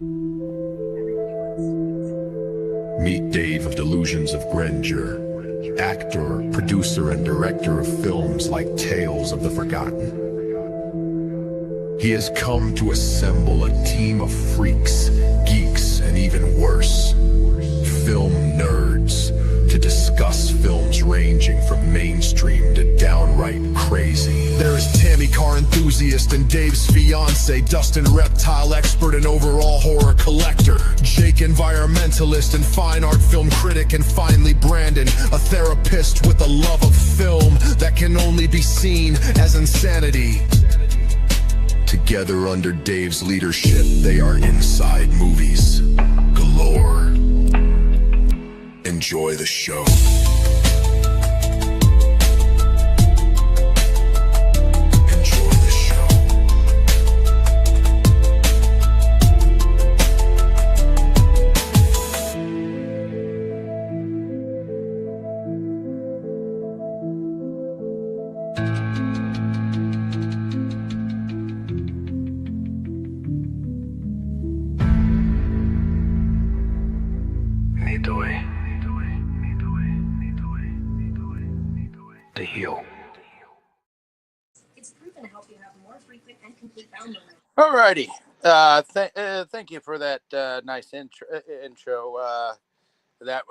Meet Dave of Delusions of Grandeur, actor, producer, and director of films like Tales of the Forgotten. He has come to assemble a team of freaks, geeks, and even worse, film nerds, to discuss films ranging from mainstream to downright crazy. There is Tammy, car enthusiast, and Dave's fiance, Dustin, reptile expert and overall horror collector, Jake, environmentalist and fine art film critic, and finally Brandon, a therapist with a love of film that can only be seen as insanity. Together under Dave's leadership, they are Inside Movies Galore. Enjoy the show. Enjoy the show. To heal. It's proven to help you have more frequent and complete bowel movement. Alrighty. Thank you for that nice intro. That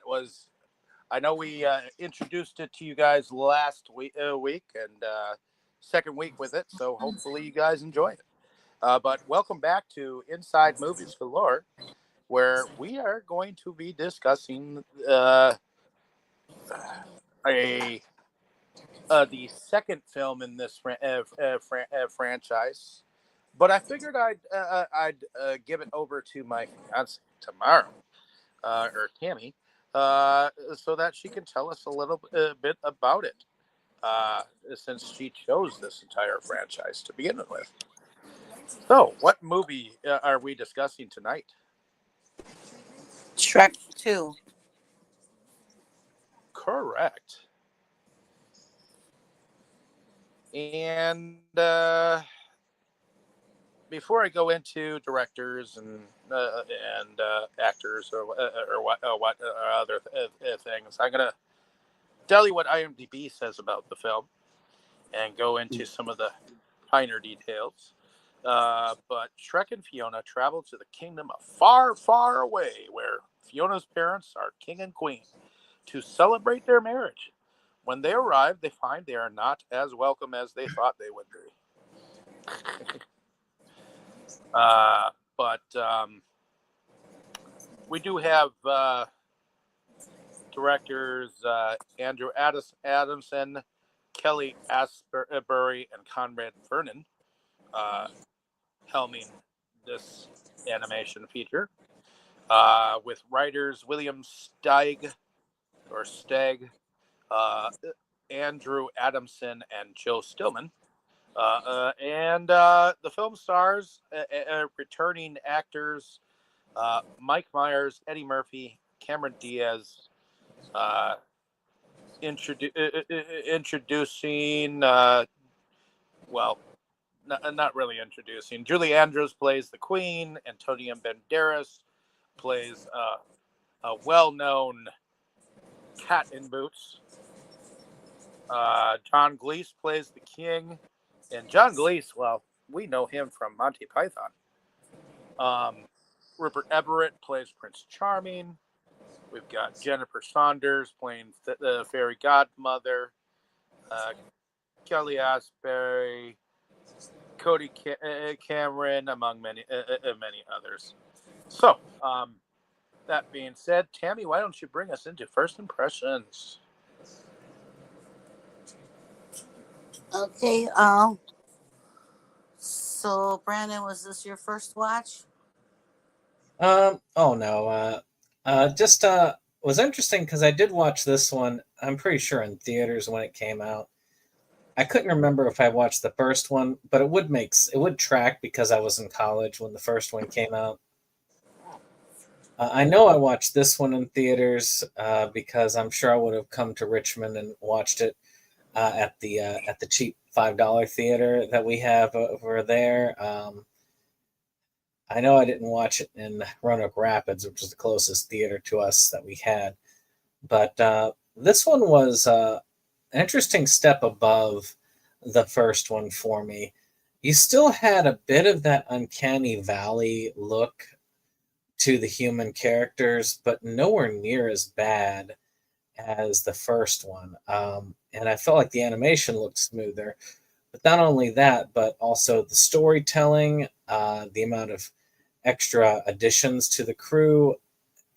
was. I know we introduced it to you guys last week, and second week with it. So hopefully you guys enjoy it. But welcome back to Inside Movies Galore, where we are going to be discussing the second film in this franchise, but I figured I'd give it over to my fiance tomorrow, or Tammy, so that she can tell us a little bit about it, since she chose this entire franchise to begin with. So, what movie are we discussing tonight? Shrek 2. Correct. And before I go into directors and actors or what other things, I'm gonna tell you what IMDb says about the film and go into some of the finer details. But Shrek and Fiona travel to the kingdom of far, far away, where Fiona's parents are king and queen, to celebrate their marriage. When they arrive, they find they are not as welcome as they thought they would be. But we do have directors Andrew Adamson, Kelly Asbury, and Conrad Vernon helming this animation feature, with writers William Steig, Andrew Adamson, and Joe Stillman. And the film stars returning actors Mike Myers, Eddie Murphy, Cameron Diaz, introducing, well, not really introducing. Julie Andrews plays the Queen. Antonio Banderas plays a well-known cat in boots. John Cleese plays the King. And John Cleese, well, we know him from Monty Python. Rupert Everett plays Prince Charming. We've got Jennifer Saunders playing the fairy godmother. Kelly Asbury, Cody Cameron, among many others. So, that being said, Tammy, why don't you bring us into first impressions? Okay, so Brandon, was this your first watch? Oh no. Just was interesting because I did watch this one. I'm pretty sure in theaters when it came out. I couldn't remember if I watched the first one, but it would track because I was in college when the first one came out. I know I watched this one in theaters because I'm sure I would have come to Richmond and watched it at the cheap $5 theater that we have over there. I know I didn't watch it in Roanoke Rapids, which was the closest theater to us that we had, but this one was an interesting step above the first one for me. You still had a bit of that uncanny valley look to the human characters, but nowhere near as bad as the first one. And I felt like the animation looked smoother. But not only that, but also the storytelling, the amount of extra additions to the crew.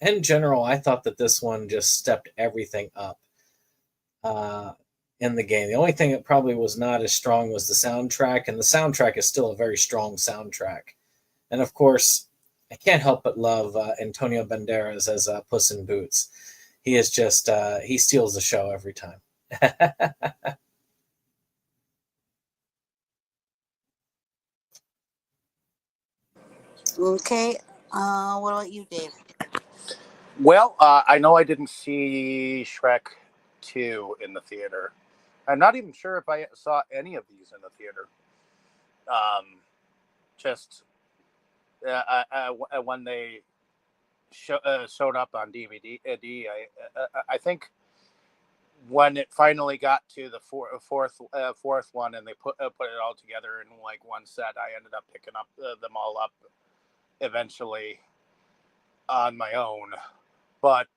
In general, I thought that this one just stepped everything up uh, in the game. The only thing that probably was not as strong was the soundtrack, and the soundtrack is still a very strong soundtrack. And of course, I can't help but love Antonio Banderas as Puss in Boots. He is just he steals the show every time. Okay. What about you, Dave? Well, I know I didn't see Shrek 2 in the theater. I'm not even sure if I saw any of these in the theater. Um, just when they showed up on DVD, I think when it finally got to the fourth one and they put it all together in like one set, I ended up picking up them all up eventually on my own. But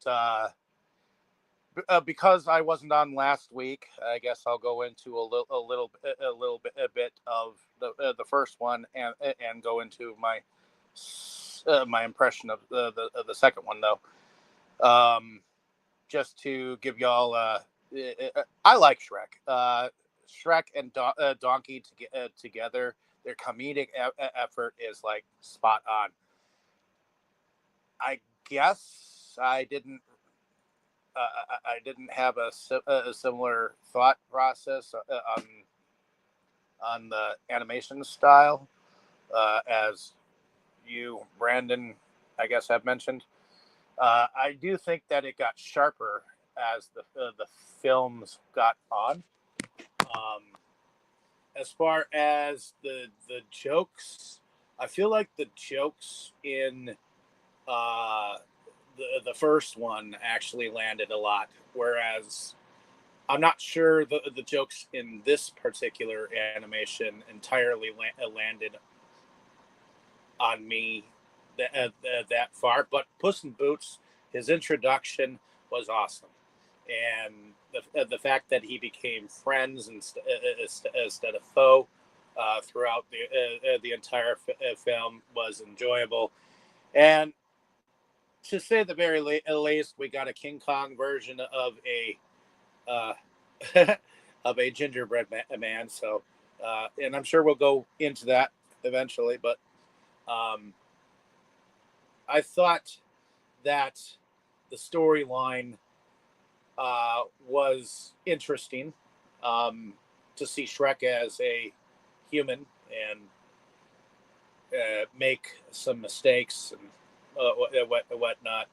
because I wasn't on last week, I guess I'll go into a bit of the first one and go into my impression of the second one though. Just to give y'all, I like Shrek. Shrek and Donkey together, their comedic effort is like spot on. I guess I didn't have a similar thought process on the animation style as you, Brandon, I guess have mentioned. I do think that it got sharper as the films got on. Um, as far as the jokes, I feel like the jokes in uh, the first one actually landed a lot, whereas I'm not sure the jokes in this particular animation entirely landed on me that far. But Puss in Boots, his introduction was awesome, and the fact that he became friends instead of foe throughout the entire film was enjoyable. And to say the very least, we got a King Kong version of a uh, of a gingerbread man. So, and I'm sure we'll go into that eventually. But I thought that the storyline was interesting, to see Shrek as a human and make some mistakes and whatnot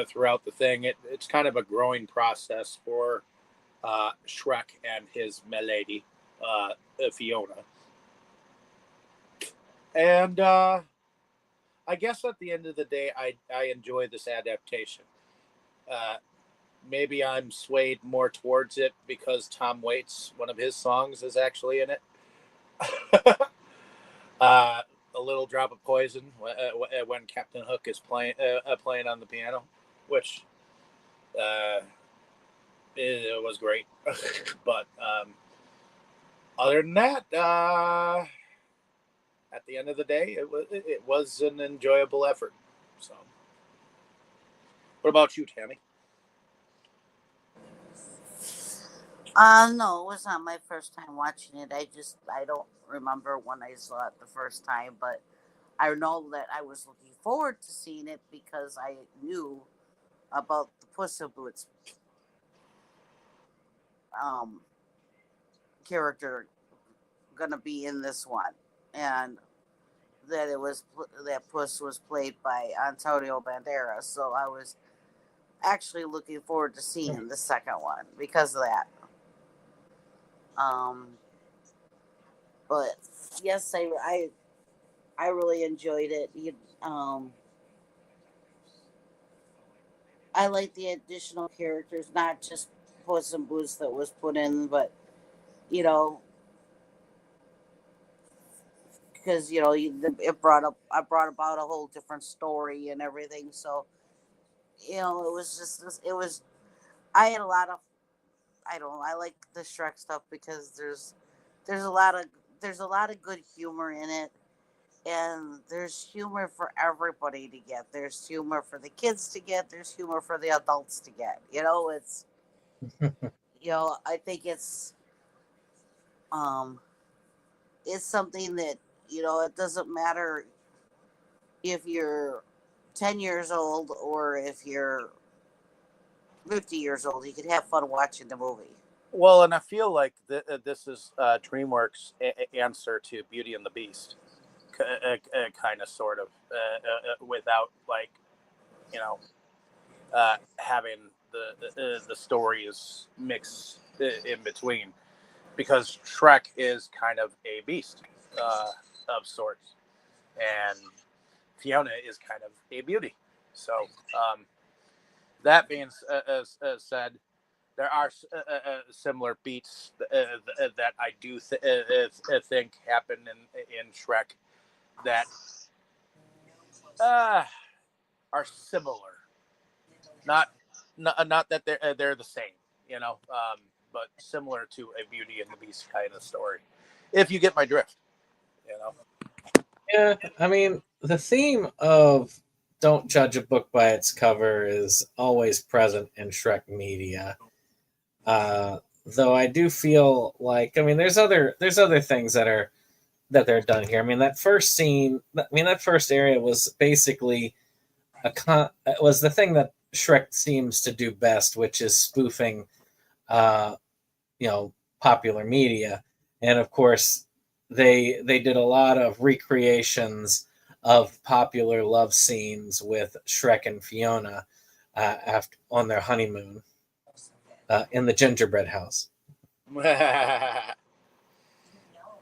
throughout the thing. It's kind of a growing process for Shrek and his milady, Fiona. And I guess at the end of the day, I enjoy this adaptation. Uh, Maybe I'm swayed more towards it because Tom Waits, one of his songs, is actually in it. A little drop of poison when Captain Hook is playing on the piano, which it was great. But other than that, at the end of the day, it was an enjoyable effort. So, what about you, Tammy? No, it was not my first time watching it. I don't remember when I saw it the first time, but I know that I was looking forward to seeing it because I knew about the Puss in Boots um, character gonna be in this one, and that that Puss was played by Antonio Banderas. So I was actually looking forward to seeing the second one because of that. Um, but yes, I really enjoyed it. I like the additional characters, not just Puss and Boots that was put in, but you know, because it brought about a whole different story and everything. So it was just it was. I had a lot of I don't know. I like the Shrek stuff because there's a lot of there's a lot of good humor in it, and there's humor for everybody to get. There's humor for the kids to get. There's humor for the adults to get. I think um it's something that it doesn't matter if you're 10 years old or if you're 50 years old. You could have fun watching the movie. Well, and I feel like this is DreamWorks' answer to Beauty and the Beast, kind of, sort of, without having the stories mix in between, because Shrek is kind of a beast of sorts, and Fiona is kind of a beauty. So that being said, there are similar beats that I do think happen in Shrek that are similar. Not that they're the same, but similar to a Beauty and the Beast kind of story. If you get my drift, Yeah, I mean, the theme of "Don't judge a book by its cover" is always present in Shrek media. Though I do feel like, I mean, there's other things that they're done here. I mean, that first scene, that first area was basically it was the thing that Shrek seems to do best, which is spoofing, uh, popular media, and of course, they did a lot of recreations of popular love scenes with Shrek and Fiona after on their honeymoon in the gingerbread house.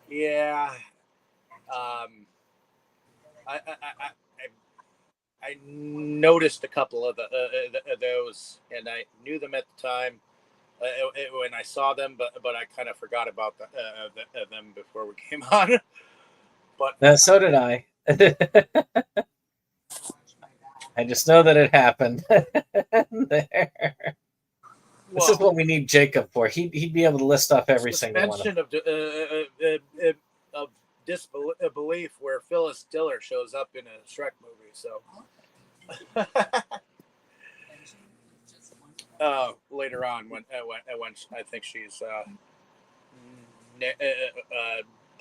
yeah. I, I noticed a couple of those, and I knew them at the time when I saw them, but I kind of forgot about them before we came on. But So did I. I just know that it happened. There. This is what we need Jacob for. He'd be able to list off every single one. Of disbelief where Phyllis Diller shows up in a Shrek movie. So later on, when I think she's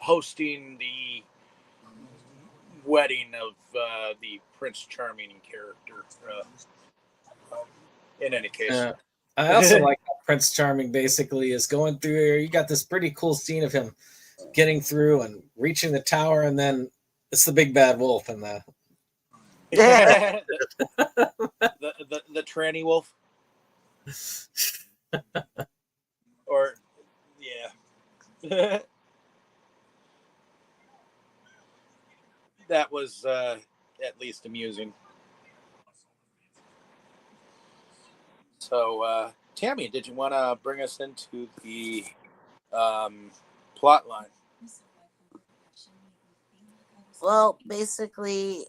hosting the wedding of the Prince Charming character. In any case. I also like how Prince Charming basically is going through here. You got this pretty cool scene of him getting through and reaching the tower, and then it's the big bad wolf and the the tranny wolf. Or yeah. That was at least amusing. So, Tammy, did you want to bring us into the plot line? Well, basically,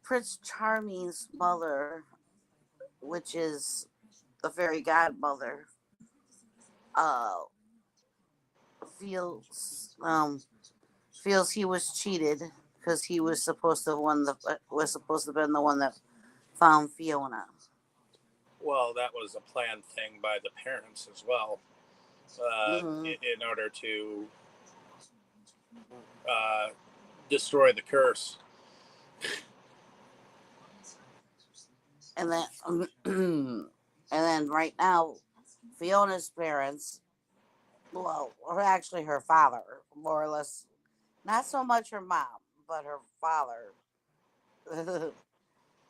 Prince Charming's mother, which is the fairy godmother, feels he was cheated because he was supposed to have been the one that found Fiona. Well, that was a planned thing by the parents as well, in order to destroy the curse. And then right now, Fiona's parents, well, or actually her father, more or less, not so much her mom, but her father,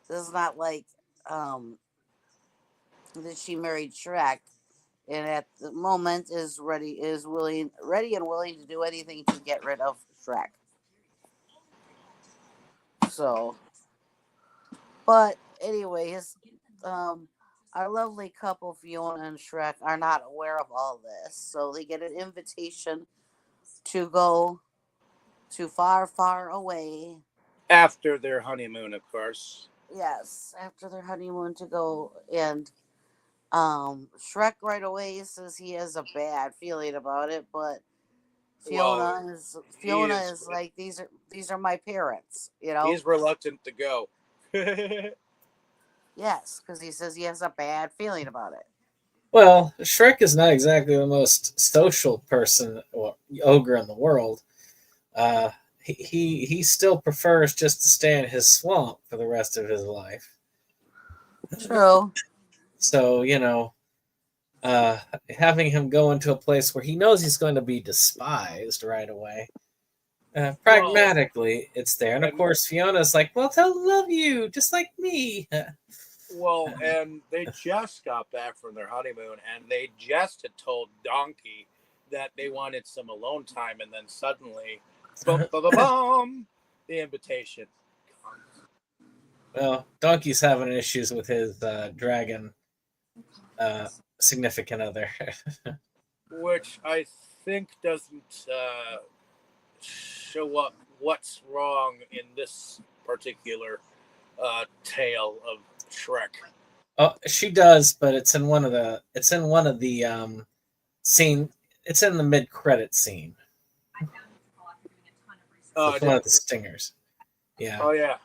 does not like that she married Shrek, and at the moment is ready and willing to do anything to get rid of Shrek. So, but anyway, our lovely couple Fiona and Shrek are not aware of all this, so they get an invitation to go to far, far away. After their honeymoon, of course. Yes, after their honeymoon to go, and Shrek right away says he has a bad feeling about it, but Well, Fiona is like, these are my parents, he's reluctant to go. Yes, because he says he has a bad feeling about it. Well, Shrek is not exactly the most social person or ogre in the world. He still prefers just to stay in his swamp for the rest of his life. True. So, having him go into a place where he knows he's going to be despised right away. Pragmatically, it's there. And of course, Fiona's like, well, they'll love you just like me. Well, and they just got back from their honeymoon, and they just had told Donkey that they wanted some alone time, and then suddenly, the invitation. Well, Donkey's having issues with his dragon significant other. Which I think doesn't show up what's wrong in this particular tale of Shrek. Oh, she does, but it's in one of the scene. It's in the mid-credit scene. It's one of the stingers. Yeah. Oh yeah.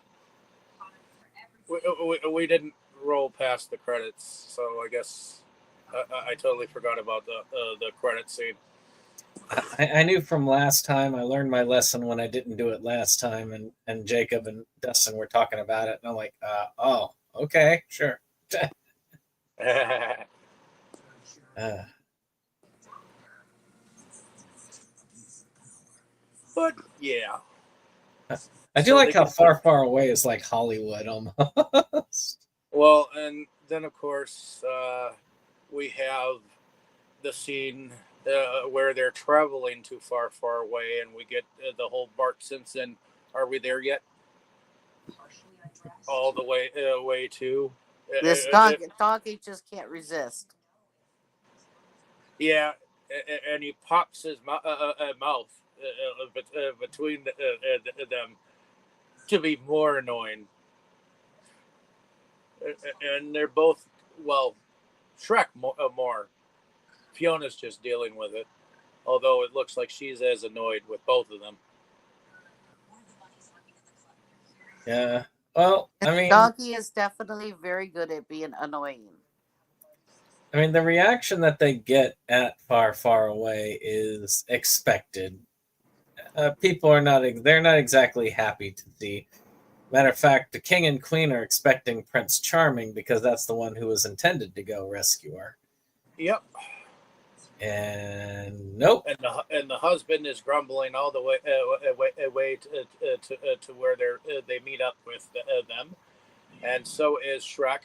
We didn't roll past the credits, so I guess I totally forgot about the credit scene. I knew from last time. I learned my lesson when I didn't do it last time, and Jacob and Dustin were talking about it, and I'm like, oh, okay, sure. But yeah, I do like how far away is like Hollywood almost. Well, and then of course we have the scene where they're traveling too far away, and we get the whole Bart Simpson. Are we there yet? All the way to this donkey just can't resist. Yeah, and he pops his mouth between them to be more annoying. And they're both, well, Shrek more. Fiona's just dealing with it, although it looks like she's as annoyed with both of them. Yeah. Well, I mean, Donkey is definitely very good at being annoying. I mean, the reaction that they get at far away is expected. People are they're not exactly happy to see. Matter of fact, the king and queen are expecting Prince Charming because that's the one who was intended to go rescue her. Yep. And nope. And the husband is grumbling all the way to where they meet up with them, and so is Shrek,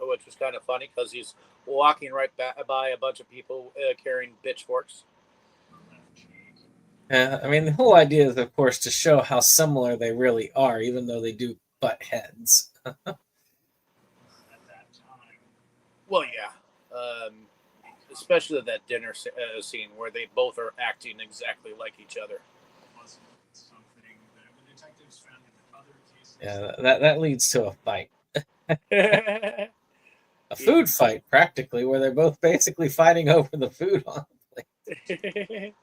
which was kind of funny because he's walking right by a bunch of people carrying pitchforks. I mean, the whole idea is, of course, to show how similar they really are, even though they do butt heads. Well, yeah. Especially that dinner scene where they both are acting exactly like each other. Yeah, that leads to a fight. A food fight, practically, where they're both basically fighting over the food on the plate.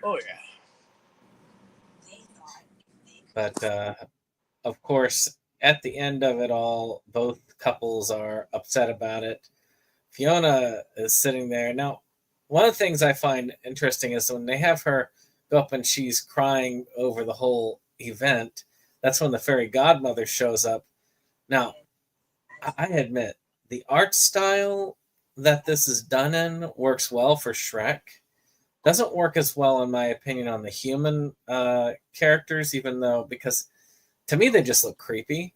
Oh, yeah. But, of course, at the end of it all, both couples are upset about it. Fiona is sitting there. Now, one of the things I find interesting is when they have her go up and she's crying over the whole event, that's when the fairy godmother shows up. Now, I admit, the art style that this is done in works well for Shrek. Doesn't work as well, in my opinion, on the human characters, even though, because to me they just look creepy.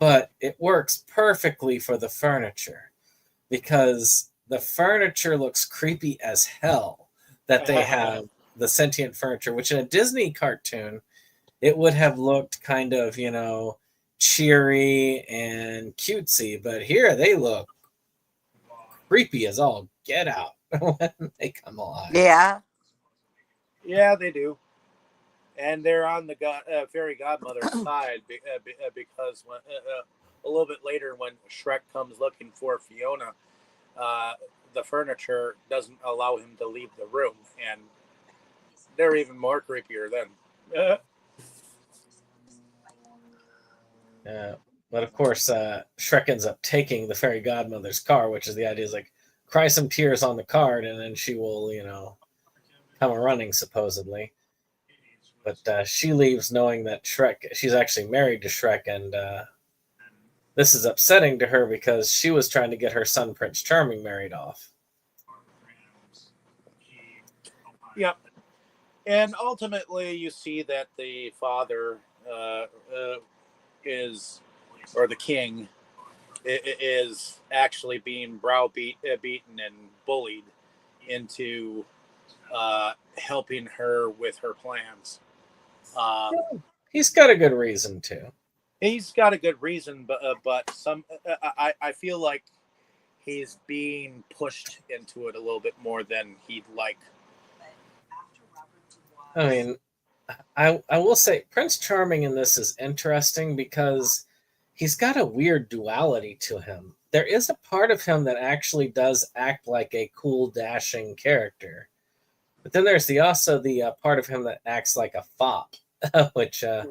but it works perfectly for the furniture because the furniture looks creepy as hell that they have the sentient furniture, which in a Disney cartoon, it would have looked kind of, cheery and cutesy, but here they look creepy as all get out when they come alive. Yeah. Yeah, they do. And they're on the fairy godmother's side because when, a little bit later when Shrek comes looking for Fiona, the furniture doesn't allow him to leave the room, and they're even more creepier then. But of course, Shrek ends up taking the fairy godmother's car, which is the idea is like cry some tears on the card, and then she will, come a running supposedly. But she leaves knowing that she's actually married to Shrek, and this is upsetting to her because she was trying to get her son Prince Charming married off. Yep. And ultimately, you see that the father or the king, is actually being beaten and bullied into helping her with her plans. He's got a good reason to. He's got a good reason, but I feel like he's being pushed into it a little bit more than he'd like. I mean, I will say Prince Charming in this is interesting because he's got a weird duality to him. There is a part of him that actually does act like a cool, dashing character. But then there's also the part of him that acts like a fop, which is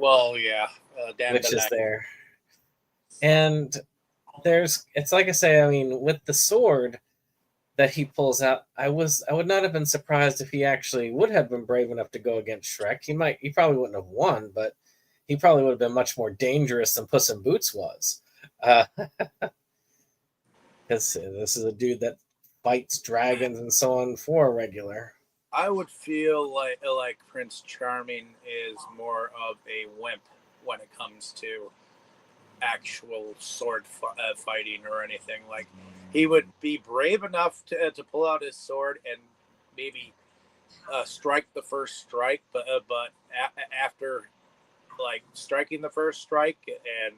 there. And it's like I say, I mean, with the sword that he pulls out, I would not have been surprised if he actually would have been brave enough to go against Shrek. He probably wouldn't have won, but he probably would have been much more dangerous than Puss in Boots was. Because this is a dude that fights dragons and so on for a regular. I would feel like Prince Charming is more of a wimp when it comes to actual sword fighting or anything. Like, he would be brave enough to pull out his sword and maybe strike the first strike, but after like striking the first strike and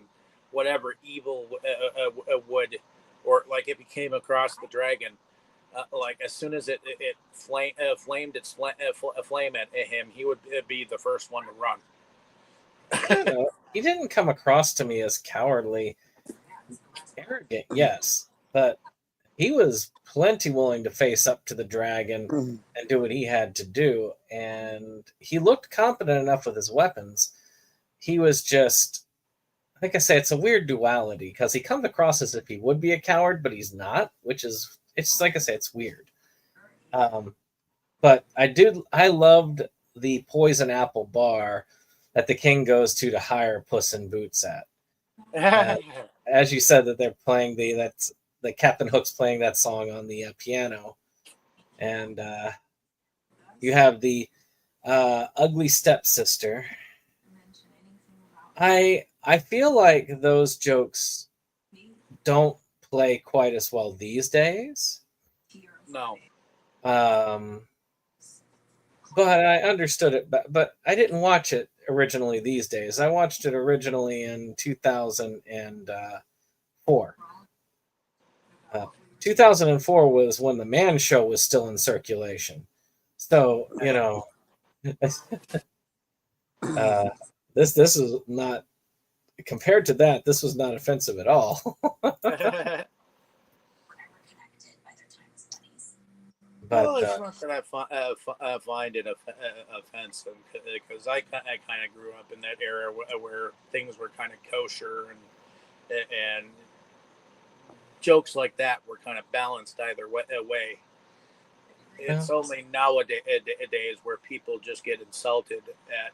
whatever evil would, or like if he came across the dragon, like as soon as it flamed its flame at him, he would be the first one to run. I don't know. He didn't come across to me as cowardly. Arrogant, yes, but he was plenty willing to face up to the dragon and do what he had to do, and he looked competent enough with his weapons. He was just, like I say, it's a weird duality because he comes across as if he would be a coward, but he's not, it's like I say, it's weird. But I loved the poison apple bar that the king goes to hire Puss in Boots at. As you said, that they're playing that's Captain Hook's playing that song on the piano, and you have the ugly stepsister. I feel like those jokes don't play quite as well these days. No. But I understood it, but I didn't watch it originally these days. I watched it originally in 2004. 2004 was when the Man Show was still in circulation. So, this is not, compared to that, this was not offensive at all. Well, it's not that I find it offensive because I kind of grew up in that era where things were kind of kosher and jokes like that were kind of balanced either way. It's only nowadays where people just get insulted at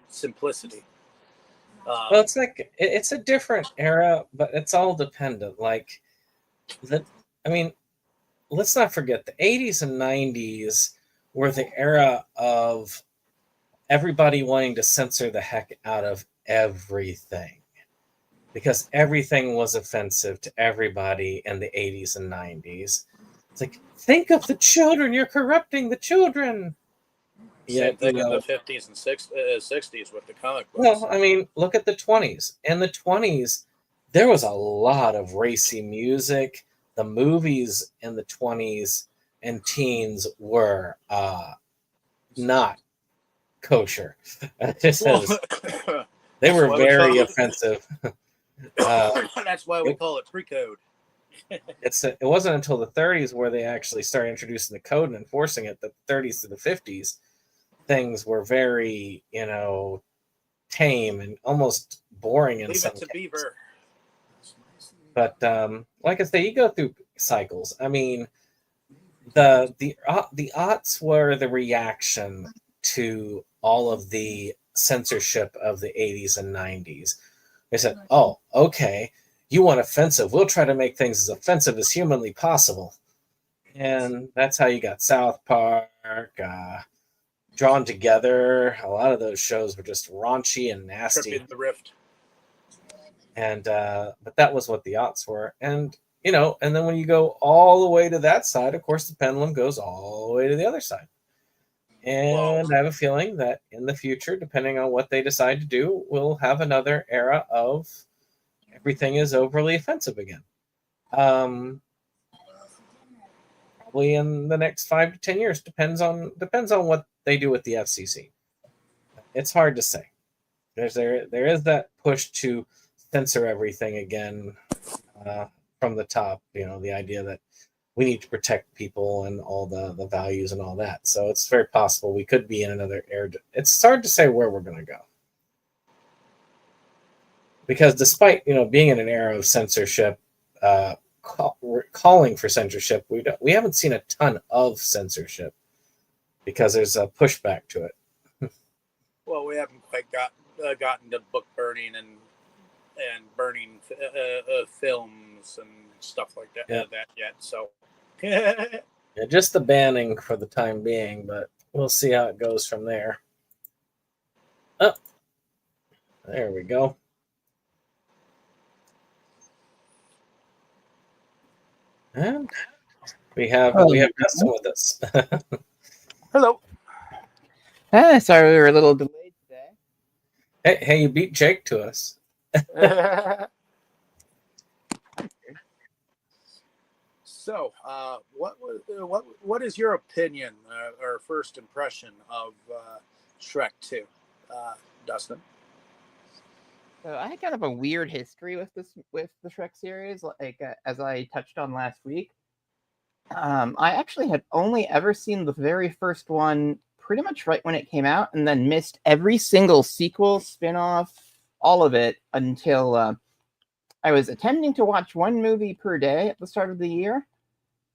simplicity. Well, it's like it's a different era, but it's all dependent. Like let's not forget the 80s and 90s were the era of everybody wanting to censor the heck out of everything. because everything was offensive to everybody in the 80s and 90s. It's like, think of the children, you're corrupting the children. Same thing in the 50s and 60s with the comic books. Well, I mean, look at the 20s. In the 20s, there was a lot of racy music. The movies in the 20s and teens were not kosher. They were very offensive. That's why we call it pre-code. It wasn't until the 30s where they actually started introducing the code and enforcing it. The 30s to the 50s, things were very, tame and almost boring in some cases. Beaver. But like I say, you go through cycles. I mean, the aughts were the reaction to all of the censorship of the 80s and 90s. They said, "Oh, okay, you want offensive? We'll try to make things as offensive as humanly possible." And that's how you got South Park, Drawn Together. A lot of those shows were just raunchy and nasty. Tripping the Rift. And but that was what the aughts were. And and then when you go all the way to that side, of course the pendulum goes all the way to the other side. And I have a feeling that in the future, depending on what they decide to do, we'll have another era of everything is overly offensive again. Probably in the next 5 to 10 years. Depends on what they do with the FCC. It's hard to say. There is that push to censor everything again from the top. The idea that we need to protect people and all the values and all that. So it's very possible we could be in another era. It's hard to say where we're going to go. Because despite, being in an era of censorship, calling for censorship, we haven't seen a ton of censorship because there's a pushback to it. Well, we haven't quite gotten to book burning and burning films and stuff like that yet. So yeah, just the banning for the time being, but we'll see how it goes from there. Oh, there we go. And we have Dustin with us. Hello. Sorry we were a little delayed today. Hey, you beat Jake to us. So, what is your opinion or first impression of Shrek 2, Dustin? So I had kind of a weird history with the Shrek series, like as I touched on last week. I actually had only ever seen the very first one pretty much right when it came out, and then missed every single sequel, spin-off, all of it until I was attempting to watch one movie per day at the start of the year.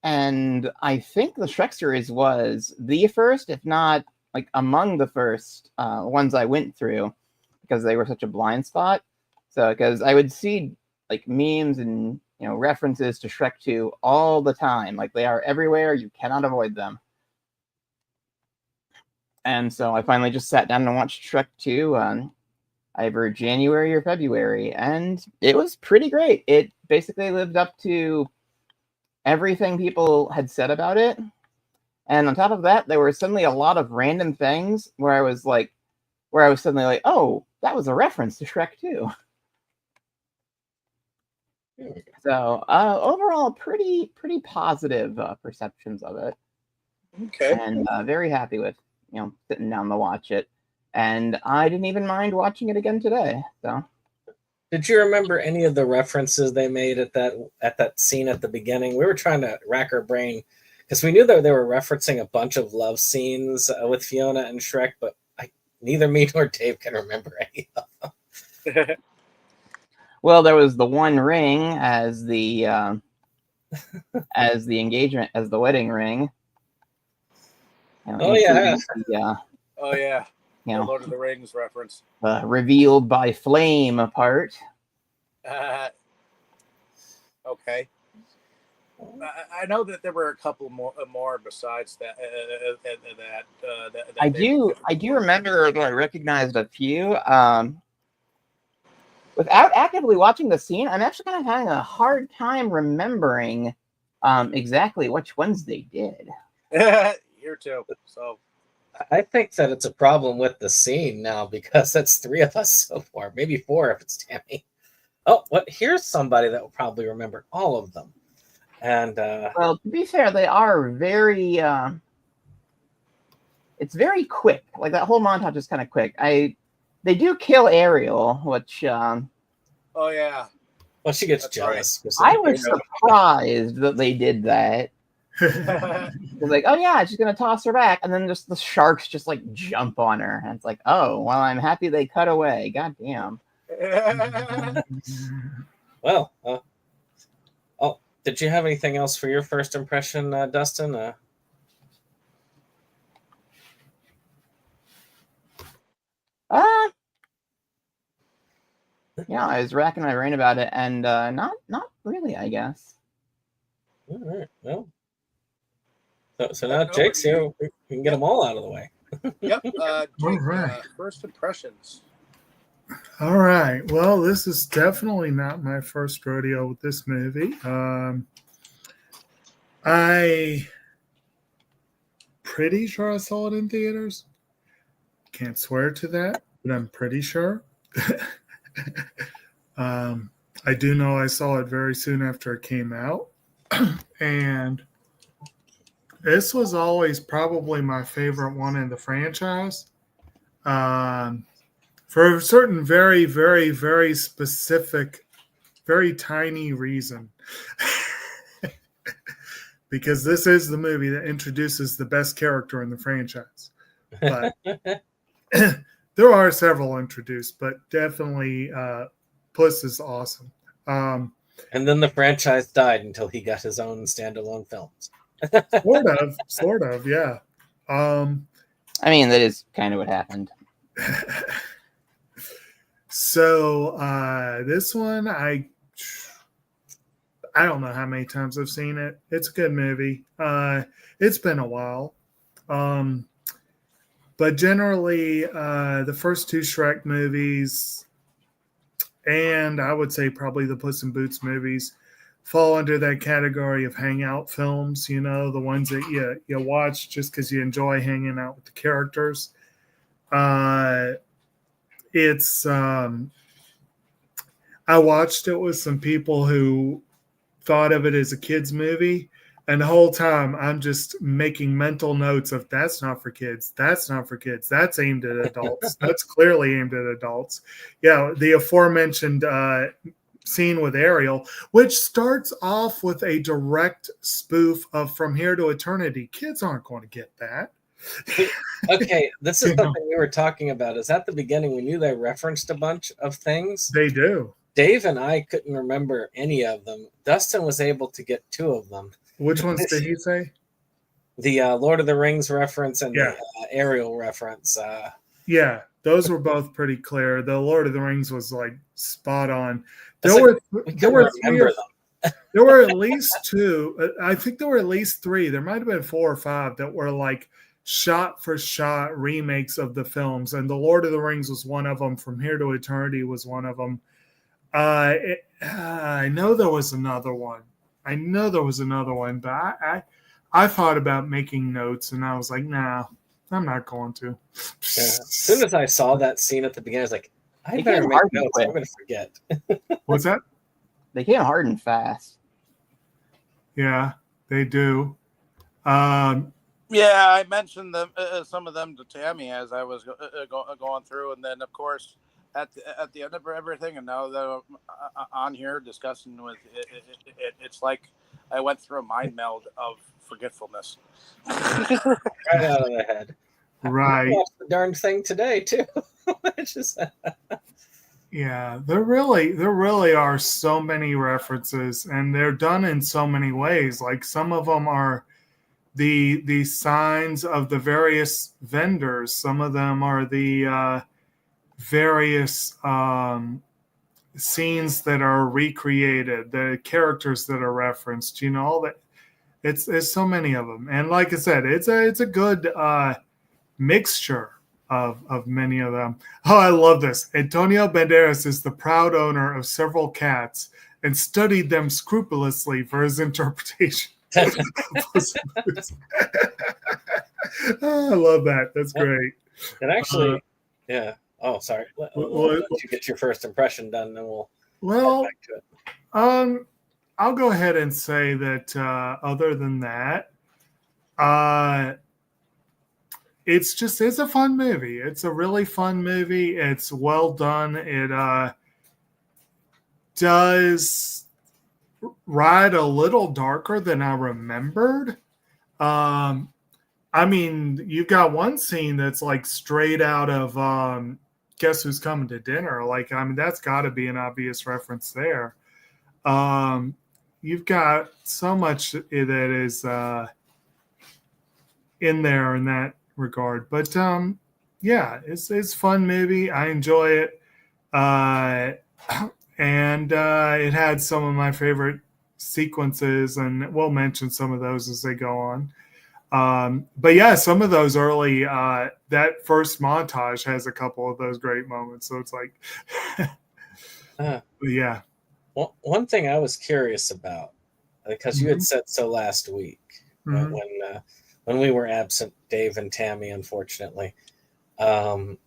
And I think the Shrek series was the first, if not like among the first ones I went through, because they were such a blind spot. So because I would see like memes and references to Shrek 2 all the time, like they are everywhere. You cannot avoid them. And so I finally just sat down and watched Shrek 2 on either January or February, and it was pretty great. It basically lived up to everything people had said about it. And on top of that, there were suddenly a lot of random things where I was suddenly like, oh, that was a reference to Shrek 2. So overall, pretty positive perceptions of it. Okay. And very happy with sitting down to watch it. And I didn't even mind watching it again today. So, did you remember any of the references they made at that scene at the beginning? We were trying to rack our brain because we knew that they were referencing a bunch of love scenes with Fiona and Shrek, but neither me nor Dave can remember any of them. Well, there was the One Ring as the engagement, as the wedding ring. Oh yeah. Oh yeah. The Lord of the Rings reference. Revealed by flame part. Okay. I know that there were a couple more besides that. I do remember that I recognized a few. without actively watching the scene, I'm actually kind of having a hard time remembering exactly which ones they did. Here too. So I think that it's a problem with the scene now because that's 3 of us so far, maybe 4 if it's Tammy. Oh, what? Here's somebody that will probably remember all of them. And Well, to be fair, they are very. It's very quick. Like that whole montage is kind of quick. They do kill Ariel, which oh yeah. well, she gets That's jealous. I was surprised that they did that. They're like, oh yeah, she's gonna toss her back, and then just the sharks just like jump on her, and it's like, oh well, I'm happy they cut away. God damn. Well, oh, did you have anything else for your first impression, Dustin? Yeah, I was racking my brain about it, and not really, I guess. All right, well, so now Jake's here. We can get them all out of the way. Yep. Jake, All right. First impressions. All right. Well, this is definitely not my first rodeo with this movie. I pretty sure I saw it in theaters. Can't swear to that, but I'm pretty sure. I do know I saw it very soon after it came out. And this was always probably my favorite one in the franchise. For a certain very, very, very specific, very tiny reason. Because this is the movie that introduces the best character in the franchise. But there are several introduced, but definitely Puss is awesome. And then the franchise died until he got his own standalone films. Sort of, yeah. I mean, that is kind of what happened. So this one, I don't know how many times I've seen it. It's a good movie. It's been a while. But generally, the first 2 Shrek movies, and I would say probably the Puss in Boots movies, fall under that category of hangout films, you know, the ones that you watch just because you enjoy hanging out with the characters. It's I watched it with some people who thought of it as a kid's movie, and the whole time I'm just making mental notes of that's not for kids, that's not for kids, that's aimed at adults, that's clearly aimed at adults. Yeah, the aforementioned scene with Ariel, which starts off with a direct spoof of From Here to Eternity. Kids aren't going to get that. Okay, this is something we were talking about. Is at the beginning we knew they referenced a bunch of things. They do. Dave and I couldn't remember any of them. Dustin was able to get 2 of them. Which ones did he say? The Lord of the Rings reference and the Ariel reference. Yeah, those were both pretty clear. The Lord of the Rings was like spot on. There were at least 2. I think there were at least 3. There might have been 4 or 5 that were like shot for shot remakes of the films, and The Lord of the Rings was one of them. From Here to Eternity was one of them. I know there was another one. But I thought about making notes, and I was like, nah, I'm not going to. Yeah. As soon as I saw that scene at the beginning, I was like, I better make notes. I'm going to forget. What's that? They came hard and fast. Yeah, they do. Yeah, I mentioned them, some of them to Tammy as I was going through, and then of course at the end of everything, and now that I'm on here discussing with it's like I went through a mind meld of forgetfulness. Right out of the head. Right. I watched the darn thing today too. Yeah, there really are so many references, and they're done in so many ways. Like some of them are the signs of the various vendors. Some of them are the various scenes that are recreated, the characters that are referenced. You know, all that. There's so many of them, and like I said, it's a good mixture of many of them. Oh, I love this. Antonio Banderas is the proud owner of several cats and studied them scrupulously for his interpretation. Oh, I love that. That's great. And actually, yeah. Oh, sorry. Let you get your first impression done, then we'll well, get back to it. I'll go ahead and say that other than that, it's a fun movie. It's a really fun movie. It's well done. It does ride a little darker than I remembered. I mean, you've got one scene that's like straight out of Guess Who's Coming to Dinner. Like, I mean, that's got to be an obvious reference there. You've got so much that is in there in that regard. But yeah, it's a fun movie. I enjoy it. And it had some of my favorite sequences, and we'll mention some of those as they go on. But yeah, some of those early, that first montage has a couple of those great moments. So it's like, yeah. Well, one thing I was curious about, because you had said so last week when we were absent, Dave and Tammy, unfortunately, you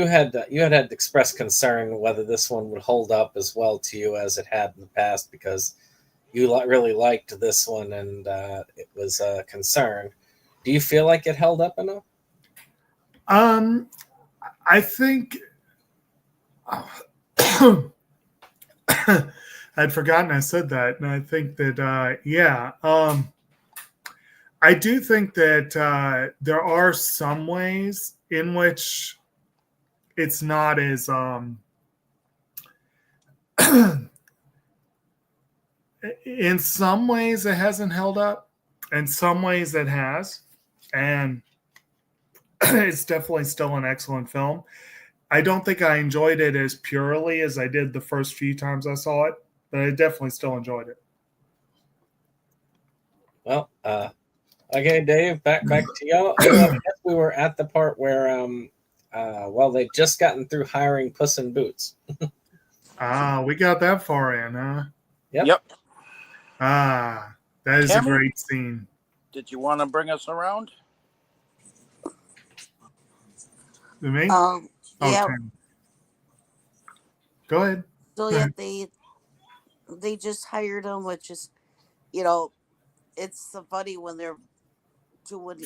had expressed concern whether this one would hold up as well to you as it had in the past, because you really liked this one, and it was a concern. Do you feel like it held up enough? I think I'd forgotten I said that, and I think that yeah. I do think that there are some ways in which it's not as in some ways it hasn't held up, in some ways it has, and it's definitely still an excellent film. I don't think I enjoyed it as purely as I did the first few times I saw it, but I definitely still enjoyed it. Well, okay, Dave, back to y'all. I guess we were at the part where they'd just gotten through hiring Puss in Boots. We got that far in, huh? Yep. That is Tammy, a great scene. did you want to bring us around? To me? Yeah. Tammy. Go ahead. So yeah, they just hired him, which is, it's so funny when they're doing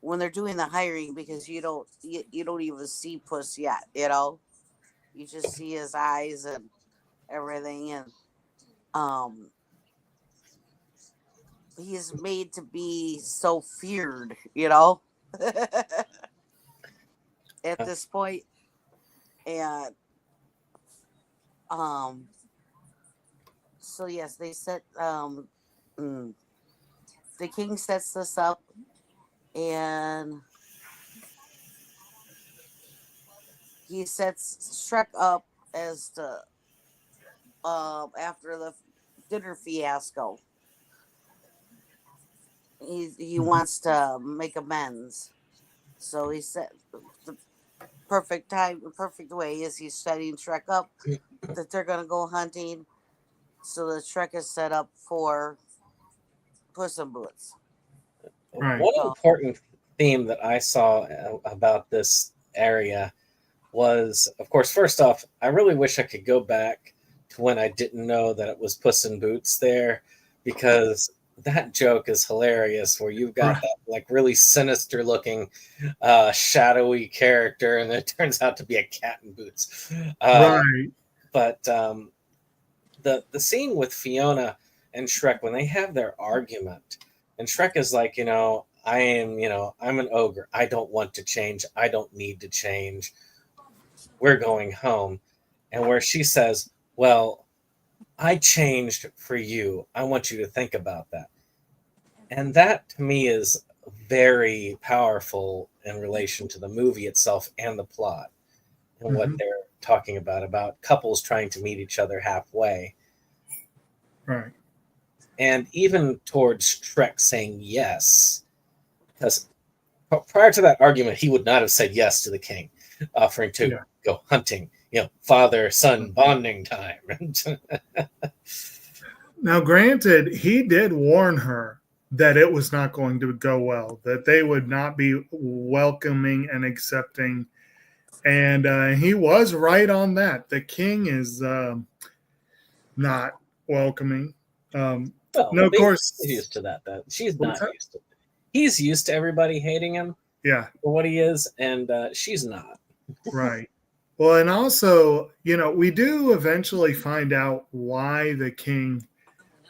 when they're doing the hiring, because you don't even see Puss yet. You just see his eyes and everything, and he's made to be so feared, at this point. And so yes, they set the king sets this up, and he sets Shrek up as the after the dinner fiasco. He wants to make amends, so he said the perfect way is he's setting Shrek up that they're gonna go hunting, so the Shrek is set up for Puss in Boots. Right. One important theme that I saw about this area was, of course, first off, I really wish I could go back to when I didn't know that it was Puss in Boots there, because that joke is hilarious, where you've got that like really sinister looking shadowy character, and it turns out to be a cat in boots. Right. But the scene with Fiona and Shrek, when they have their argument, and Shrek is like, I'm an ogre. I don't want to change. I don't need to change. We're going home. And where she says, well, I changed for you. I want you to think about that. And that, to me, is very powerful in relation to the movie itself and the plot, and what they're talking about couples trying to meet each other halfway. Right. And even towards Shrek saying yes, because prior to that argument, he would not have said yes to the king, offering to go hunting. Father son bonding time. Now, granted, he did warn her that it was not going to go well, that they would not be welcoming and accepting. And he was right on that. The king is not welcoming. Well, no, of course. He's used to that. She's not used to it. He's used to everybody hating him for what he is, and she's not. Right. Well, and also, we do eventually find out why the king,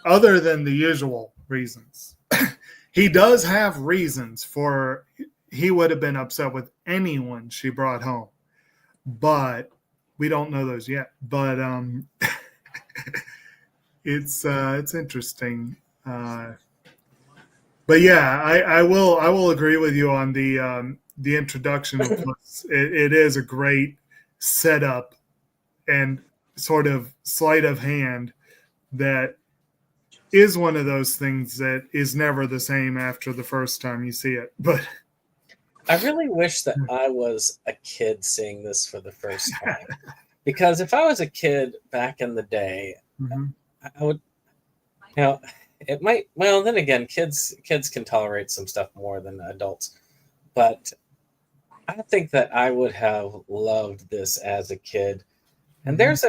other than the usual reasons, he does have reasons for he would have been upset with anyone she brought home. But we don't know those yet. But it's interesting. But yeah, I will agree with you on the introduction of Puss. It is a great setup and sort of sleight of hand that is one of those things that is never the same after the first time you see it. But I really wish that I was a kid seeing this for the first time, because if I was a kid back in the day, I would, it might. Well, then again, kids can tolerate some stuff more than adults, but I think that I would have loved this as a kid. And there is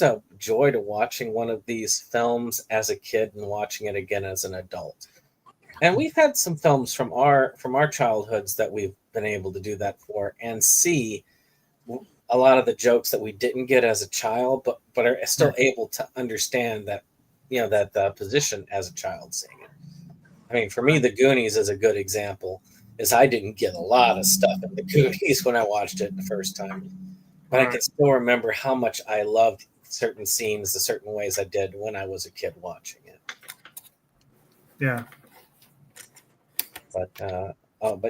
a joy to watching one of these films as a kid and watching it again as an adult. And we've had some films from our childhoods that we've been able to do that for and see a lot of the jokes that we didn't get as a child, but are still able to understand that, that position as a child seeing it. I mean, for me, The Goonies is a good example. Is I didn't get a lot of stuff in The Goonies when I watched it the first time, but I can still remember how much I loved certain scenes the certain ways I did when I was a kid watching it. Yeah. But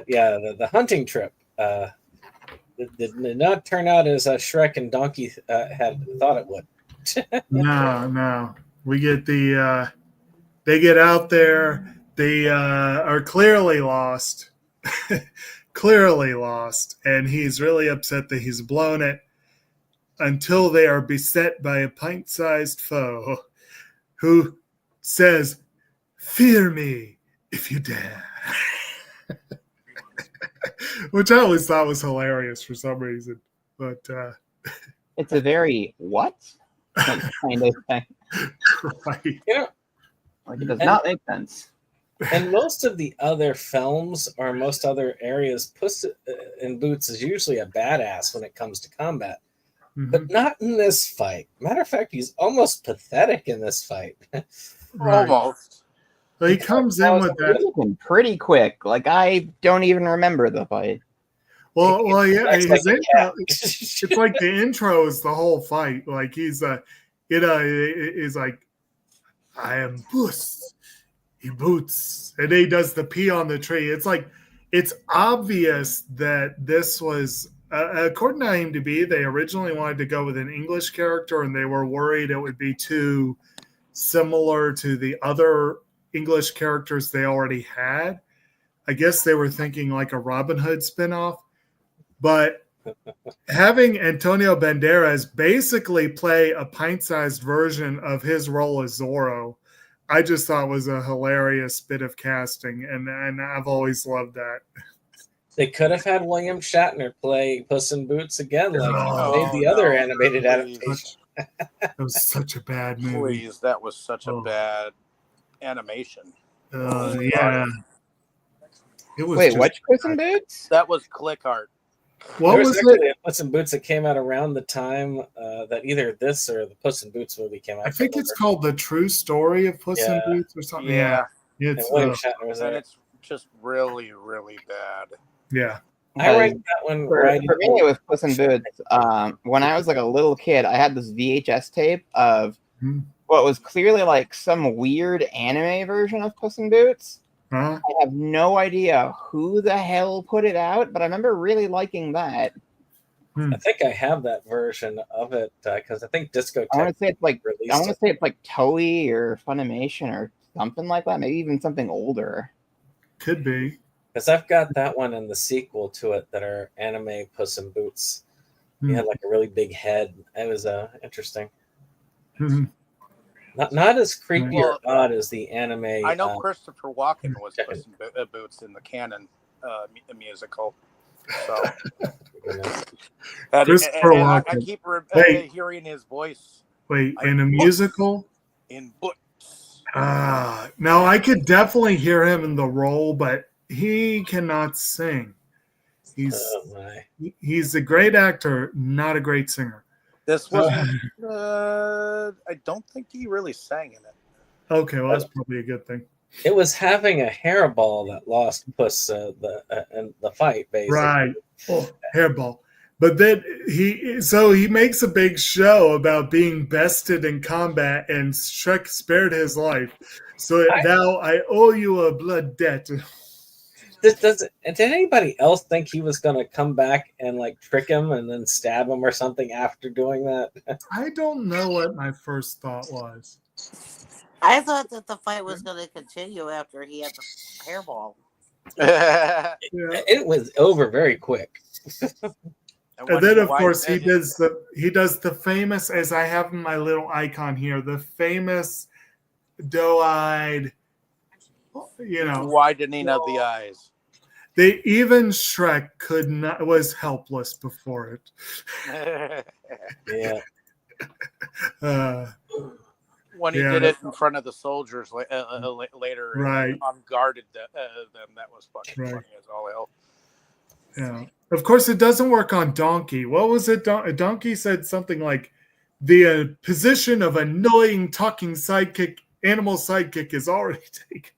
yeah, the hunting trip did not turn out as Shrek and Donkey had thought it would. No. We get they get out there. They are clearly lost. Clearly lost. And he's really upset that he's blown it until they are beset by a pint-sized foe who says, "Fear me if you dare." Which I always thought was hilarious for some reason. But it's a very what kind of thing. Right. Like, it does not make sense. And most of the other films or most other areas, Puss in Boots is usually a badass when it comes to combat. But not in this fight. Matter of fact, he's almost pathetic in this fight. Right. Almost. So he comes in with that pretty quick. Like, I don't even remember the fight. Well, yeah. His intro, it's like the intro is the whole fight. Like he's is like, "I am Puss in Boots," and he does the pee on the tree. It's like it's obvious that this was. According to IMDb, they originally wanted to go with an English character, and they were worried it would be too similar to the other English characters they already had. I guess they were thinking like a Robin Hood spinoff. But having Antonio Banderas basically play a pint-sized version of his role as Zorro, I just thought was a hilarious bit of casting, and I've always loved that. They could have had William Shatner play Puss in Boots again, like the other animated adaptation. That was such a bad movie. Please, that was such a bad animation. Yeah. It was. Wait, which Puss in Boots? That was Click Art. What was actually a Puss in Boots that came out around the time that either this or the Puss in Boots movie came out. I think it's called The True Story of Puss in Boots or something. Yeah. It's William Shatner was and there. it's just really, really bad. Yeah. I read that one for me with Puss in Boots. When I was like a little kid, I had this VHS tape of what was clearly like some weird anime version of Puss in Boots. I have no idea who the hell put it out, but I remember really liking that. I think I have that version of it because I think Disco. I want to say it's like Toei or Funimation or something like that. Maybe even something older. Could be. Because I've got that one and the sequel to it that are anime Puss in Boots. He had like a really big head. It was interesting. Mhm. Not as creepy Well, or odd as the anime. I know Christopher Walken was Check Puss in Boots in the canon musical. So Christopher I Walken. keep Wait. hearing his voice Wait, in a musical? in Boots. Now I could definitely hear him in the role, but he cannot sing. He's a great actor, not a great singer. This wasn't. I don't think he really sang in it. Okay, well that's probably a good thing. It was having a hairball that lost Puss in the fight, basically. Right. Oh, hairball. But then he makes a big show about being bested in combat, and Shrek spared his life. So now I owe you a blood debt. Did anybody else think he was going to come back and like trick him and then stab him or something after doing that? I don't know what my first thought was. I thought that the fight was going to continue after he had the hairball. Yeah. It was over very quick. And then, of course, he does the famous, as I have in my little icon here, the famous doe-eyed, widening of the eyes. Even Shrek was helpless before it. Yeah. When he did it in front of the soldiers later, right, unguarded them, that was funny as all hell. Yeah. Of course, it doesn't work on Donkey. What was it? Donkey said something like, the position of annoying talking animal sidekick is already taken.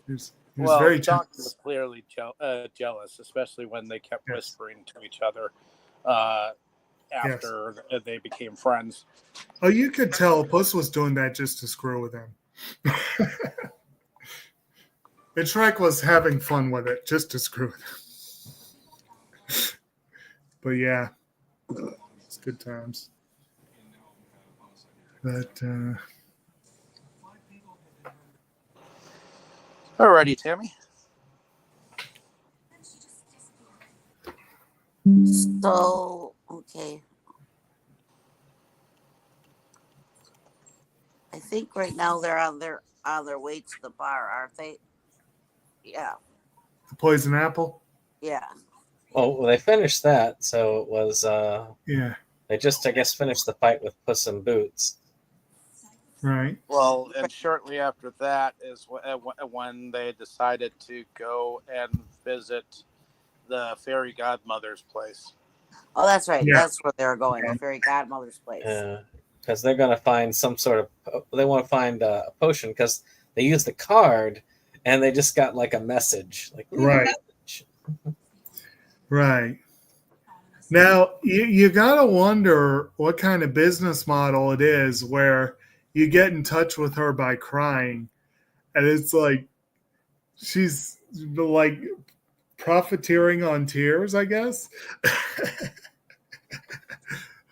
Donkey was clearly jealous, especially when they kept whispering to each other after they became friends. Oh, you could tell Puss was doing that just to screw with him. And Shrek was having fun with it, just to screw with him. But yeah, it's good times. But alrighty, Tammy. So, okay. I think right now they're on their way to the bar, aren't they? Yeah. The poison apple? Yeah. Well, they finished that, so it was they just, I guess, finished the fight with Puss in Boots. Right. Well, and shortly after that is when they decided to go and visit the fairy godmother's place. Oh, that's right. Yeah. That's where they were going, the fairy godmother's place. Yeah, because they're going to find some sort of, they want to find a potion because they used the card and they just got like a message. Like, right. Right. Now, you got to wonder what kind of business model it is where you get in touch with her by crying. And it's like, she's like profiteering on tears, I guess.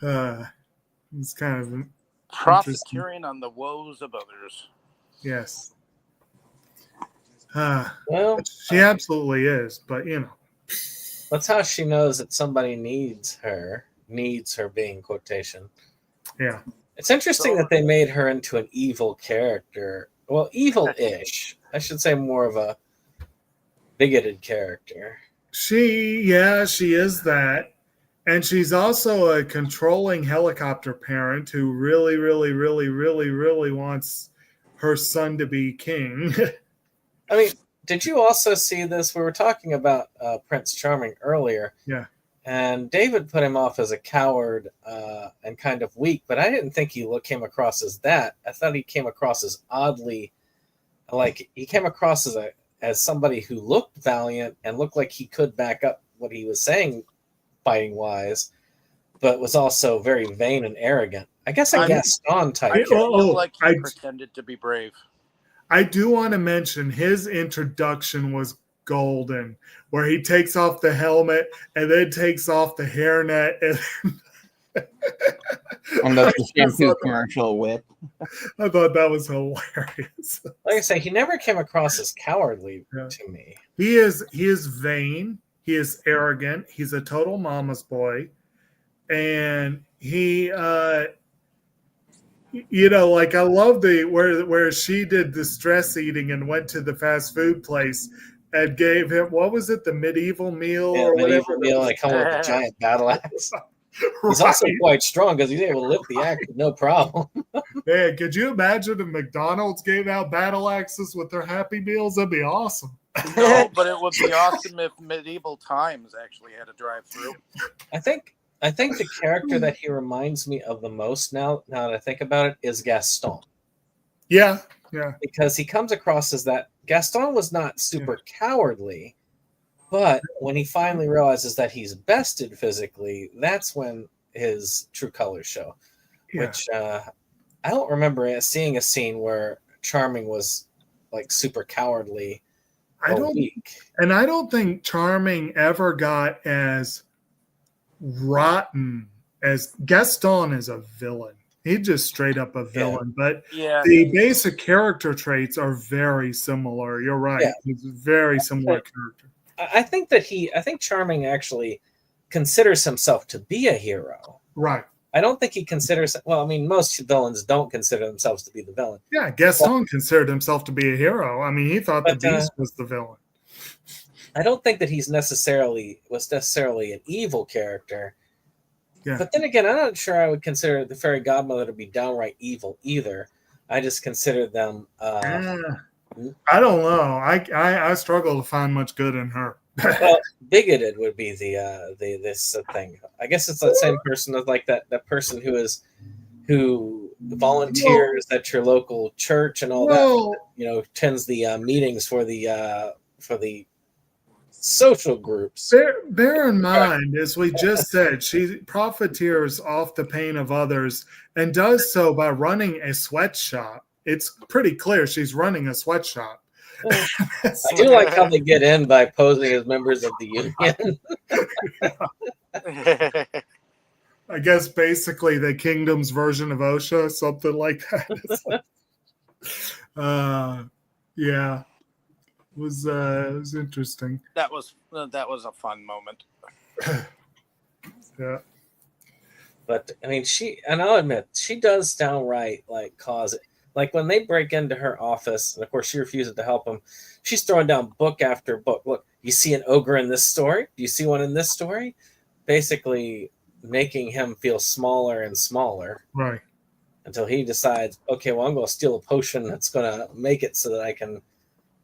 It's kind of profiteering on the woes of others. Yes. Well, she absolutely is, but that's how she knows that somebody needs her being quotation. Yeah. It's interesting that they made her into an evil character. Well, evil-ish. I should say more of a bigoted character. She is that. And she's also a controlling helicopter parent who really, really, really, really, really wants her son to be king. I mean, did you also see this? We were talking about Prince Charming earlier. Yeah. And David put him off as a coward and kind of weak, but I didn't think he came across as that. I thought he came across as oddly, like he came across as somebody who looked valiant and looked like he could back up what he was saying fighting wise, but was also very vain and arrogant. I guess a Gaston type. I feel like he pretended to be brave. I do want to mention his introduction was golden, where he takes off the helmet and then takes off the hairnet. And And the shampoo commercial whip. I thought that was hilarious. Like I say, he never came across as cowardly Yeah. to me. He is vain. He is arrogant. He's a total mama's boy. And he like I love where she did the stress eating and went to the fast food place and gave him, what was it, the medieval meal Yeah, or medieval whatever? meal, like coming with a giant battle axe. He's Right. also quite strong because he's able to lift the axe with no problem. Man, could you imagine if McDonald's gave out battle axes with their Happy Meals? That'd be awesome. No, but it would be awesome if medieval times actually had a drive-through. I think the character that he reminds me of the most now that I think about it is Gaston. Yeah. Because he comes across as that. Gaston was not super cowardly, but when he finally realizes that he's bested physically, that's when his true colors show. Yeah. Which I don't remember seeing a scene where Charming was like super cowardly or weak. And I don't think Charming ever got as rotten as Gaston is a villain. He's just straight up a villain. But the basic character traits are very similar. You're right. Yeah. He's a very similar character. I think Charming actually considers himself to be a hero. Right. I don't think he considers. Well, I mean, most villains don't consider themselves to be the villain. Yeah, Gaston considered himself to be a hero. I mean, he thought the Beast was the villain. I don't think that was necessarily an evil character. Yeah. But then again, I'm not sure I would consider the fairy godmother to be downright evil either. I just consider them. I don't know. I struggle to find much good in her. Well, bigoted would be this thing. I guess it's that same person as like that person who volunteers at your local church and all that. Tends the meetings for the social groups. Bear in mind, as we just said, she profiteers off the pain of others and does so by running a sweatshop. It's pretty clear she's running a sweatshop. I do like how they get in by posing as members of the union. I guess basically the kingdom's version of OSHA, something like that. Yeah. It was interesting. That was a fun moment. Yeah. But I mean, I'll admit, she does downright like cause it. Like when they break into her office, and of course she refuses to help them, she's throwing down book after book. Look, you see an ogre in this story? Do you see one in this story? Basically making him feel smaller and smaller. Right. Until he decides, okay, well, I'm going to steal a potion that's going to make it so that I can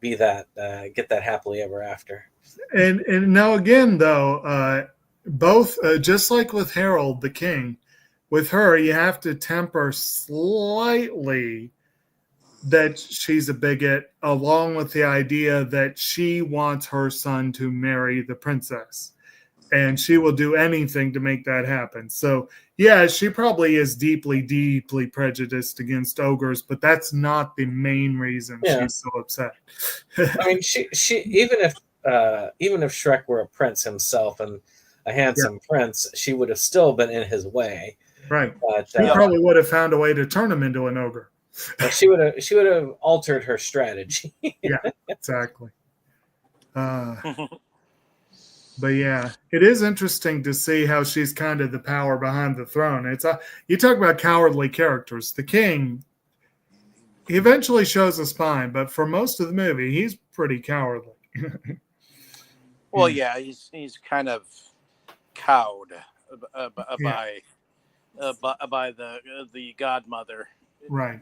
be that, get that happily ever after. And now again, though, both, just like with Harold the King, with her, you have to temper slightly that she's a bigot, along with the idea that she wants her son to marry the princess. And she will do anything to make that happen. So, yeah, she probably is deeply, deeply prejudiced against ogres, but that's not the main reason she's so upset. I mean, she even if Shrek were a prince himself and a handsome prince, she would have still been in his way. Right. But, she probably would have found a way to turn him into an ogre. But she would have altered her strategy. Yeah, exactly. But yeah, it is interesting to see how she's kind of the power behind the throne. It's you talk about cowardly characters. The king, he eventually shows a spine, but for most of the movie, he's pretty cowardly. Well, yeah, he's kind of cowed by the godmother. Right.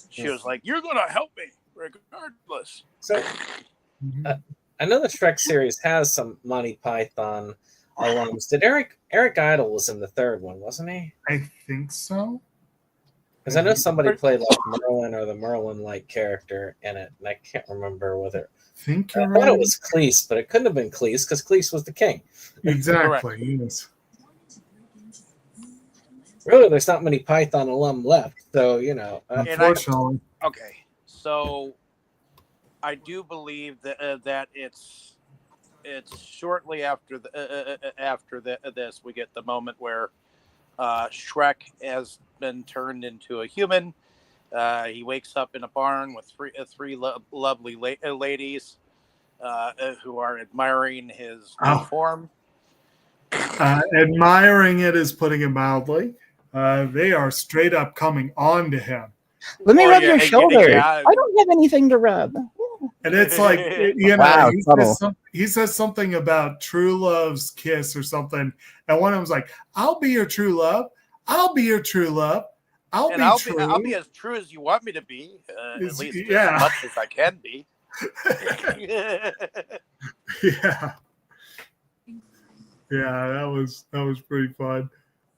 She was like, "You're gonna help me regardless." So. I know the Shrek series has some Monty Python alums. Did Eric Idle was in the third one, wasn't he? I think so. Because I know somebody played like Merlin or the Merlin-like character in it, and I can't remember whether. I thought it was Cleese, but it couldn't have been Cleese because Cleese was the king. Exactly. Yes. Really, there's not many Python alum left, so unfortunately. Okay, so I do believe that it's shortly after this we get the moment where Shrek has been turned into a human. He wakes up in a barn with three lovely ladies who are admiring his new form. Admiring it is putting it mildly. They are straight up coming on to him. Let me rub your shoulder. I don't have anything to rub. And it's like, wow, he says something about true love's kiss or something. And one of them's like, I'll be your true love. I'll be your true love. I'll be as true as you want me to be. At least as much as I can be. Yeah. Yeah, that was pretty fun.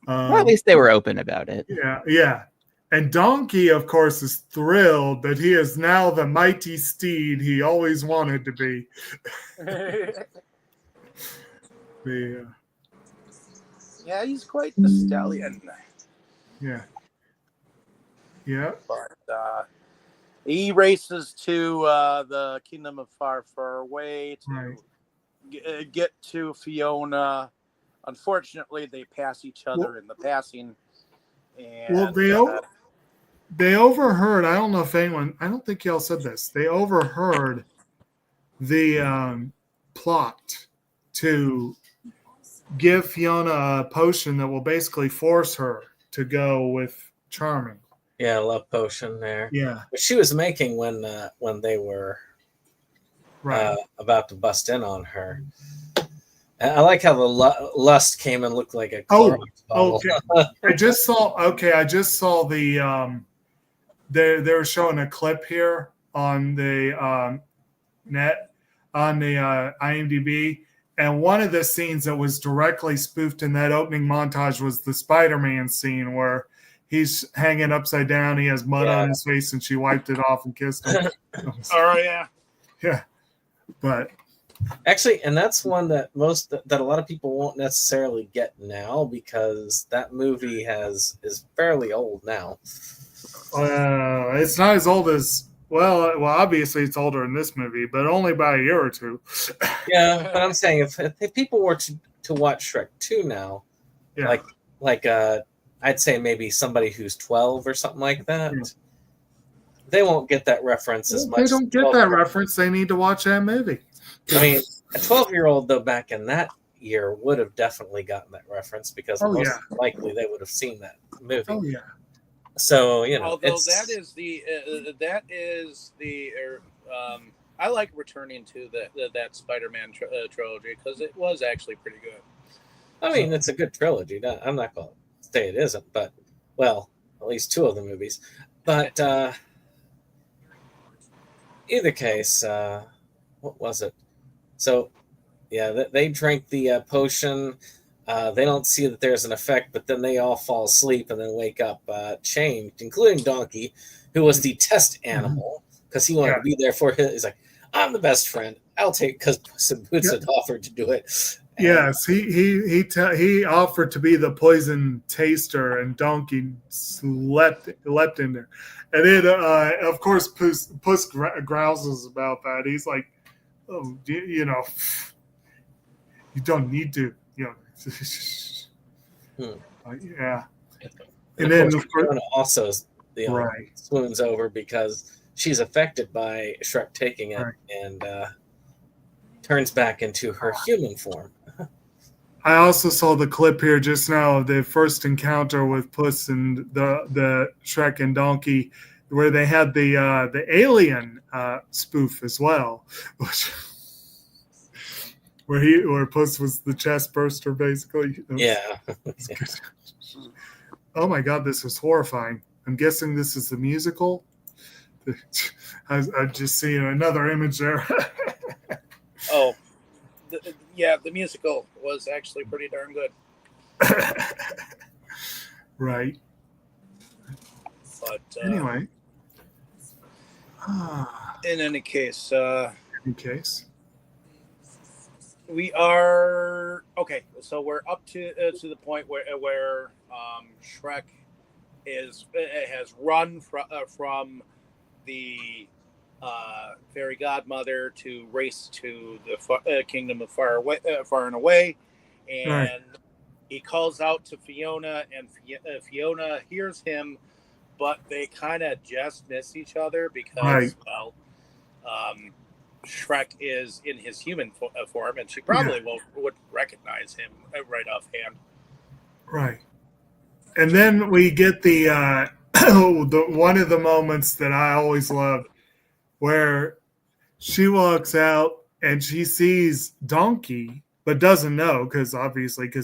Well, at least they were open about it. Yeah. And Donkey, of course, is thrilled that he is now the mighty steed he always wanted to be. Yeah, he's quite the stallion. Yeah. But he races to the Kingdom of Far, Far Away to get to Fiona. Unfortunately, they pass each other in the passing. And, they overheard. I don't know if anyone. I don't think y'all said this. They overheard the plot to give Fiona a potion that will basically force her to go with Charming. Yeah, love potion there. Yeah, but she was making when they were about to bust in on her. I like how the lust came and looked like a Clorox bottle. Okay. I just saw the they're showing a clip here on the net on the IMDb, and one of the scenes that was directly spoofed in that opening montage was the Spider-Man scene where he's hanging upside down, he has mud on his face, and she wiped it off and kissed him. Yeah, but actually, and that's one that a lot of people won't necessarily get now because that movie is fairly old now. It's not as old as well. Obviously it's older in this movie, but only by a year or two. Yeah, but I'm saying if people were to watch Shrek 2 now, like I'd say maybe somebody who's 12 or something like that, they won't get that reference as much. They don't get that reference. They need to watch that movie. I mean, a 12-year-old though back in that year would have definitely gotten that reference because most likely they would have seen that movie. Oh yeah. So although that is the I like returning to that Spider-Man trilogy because it was actually pretty good. I mean, it's a good trilogy. I'm not going to say it isn't, but well, at least two of the movies. But either case, what was it? So yeah, they drank the potion. They don't see that there's an effect, but then they all fall asleep and then wake up changed, including Donkey, who was the test animal because he wanted to be there for his. He's like, I'm the best friend. I'll take because Puss in Boots had offered to do it. And, yes, he offered to be the poison taster, and Donkey leapt in there, and then of course Puss grouses about that. He's like, oh, you don't need to, yeah. And then of course also swoons over because she's affected by Shrek taking it and turns back into her human form. I also saw the clip here just now of the first encounter with Puss and the Shrek and Donkey, where they had the alien spoof as well, where Puss was the chest burster basically. Yeah. Oh my God, this was horrifying. I'm guessing this is the musical. I'm just seeing another image there. Oh, the musical was actually pretty darn good. Right. But anyway. In any case. We are okay. So we're up to the point where Shrek has run from the fairy godmother to race to the kingdom of far and away, and Right. he calls out to Fiona, and Fiona hears him, but they kind of just miss each other because, Right. well, Shrek is in his human form, and she Yeah. probably would recognize him right offhand. Right. And then we get the one of the moments that I always loved, where she walks out and she sees Donkey, but doesn't know because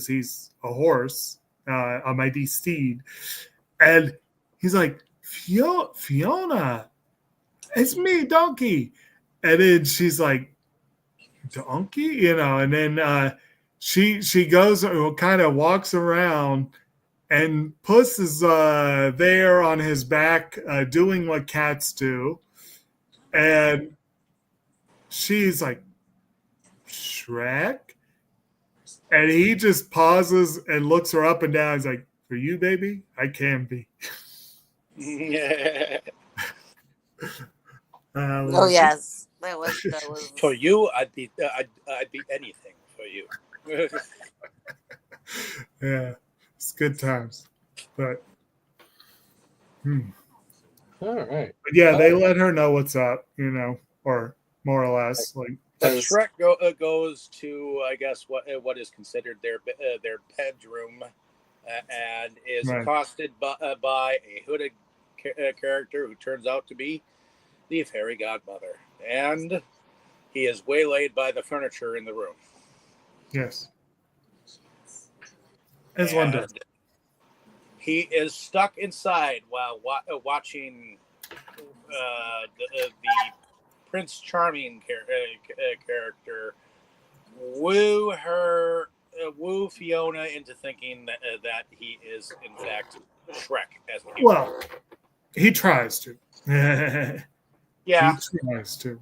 he's a horse, a mighty steed, and he's like, Fiona, it's me, Donkey. And then she's like, Donkey, and then she goes, kind of walks around, and Puss is there on his back, doing what cats do, and she's like, Shrek, and he just pauses and looks her up and down. He's like, for you, baby, I can be. Oh yes, that was For you, I'd be anything for you. Yeah, it's good times, but All right. But yeah, they let her know what's up, or more or less, like. But Shrek goes to, I guess, what is considered their bedroom, and is Right. accosted by a hooded character who turns out to be the fairy godmother, and he is waylaid by the furniture in the room. Yes. As one does. He is stuck inside while watching the Prince Charming character woo Fiona into thinking that he is in fact Shrek. Well, he tries to. Yeah. He tries to.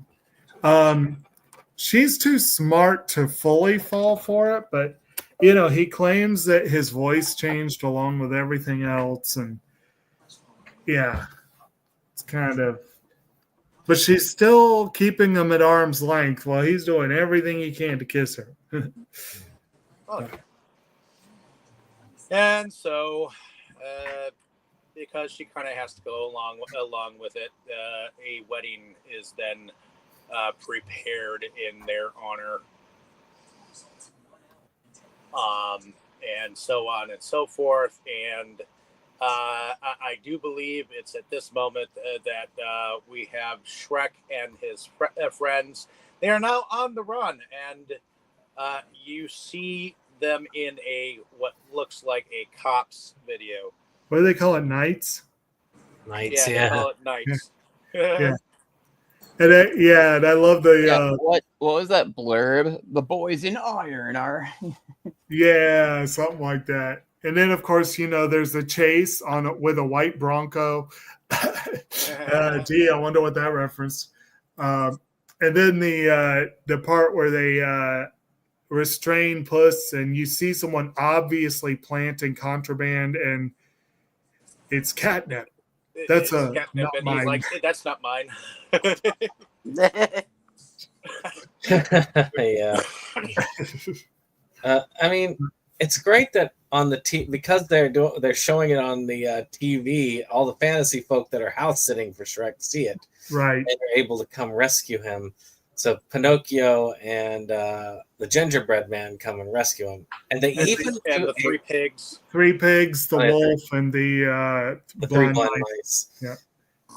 She's too smart to fully fall for it, but he claims that his voice changed along with everything else, and yeah, it's kind of. But she's still keeping him at arm's length while he's doing everything he can to kiss her. Okay. And so, because she kind of has to go along with it, a wedding is then prepared in their honor, and so on and so forth. And I do believe it's at this moment that we have Shrek and his friends. They are now on the run, and you see them in what looks like a cops video. What do they call it? Nights? Nights, They call it Nights. Yeah. And I love the what was that blurb? The boys in iron are yeah, something like that. And then of course, there's a chase with a white Bronco. Gee, I wonder what that reference. And then the part where they restrain Puss, and you see someone obviously planting contraband, and it's catnip. That's catnip, not and mine. he's like, that's not mine. Yeah. I mean, it's great that on the TV, because they're showing it on the TV, all the fantasy folk that are house sitting for Shrek see it, Right? and they're able to come rescue him. So Pinocchio and the gingerbread man come and rescue him, and they the three pigs, the wolf, and the three blind mice. mice. Yeah.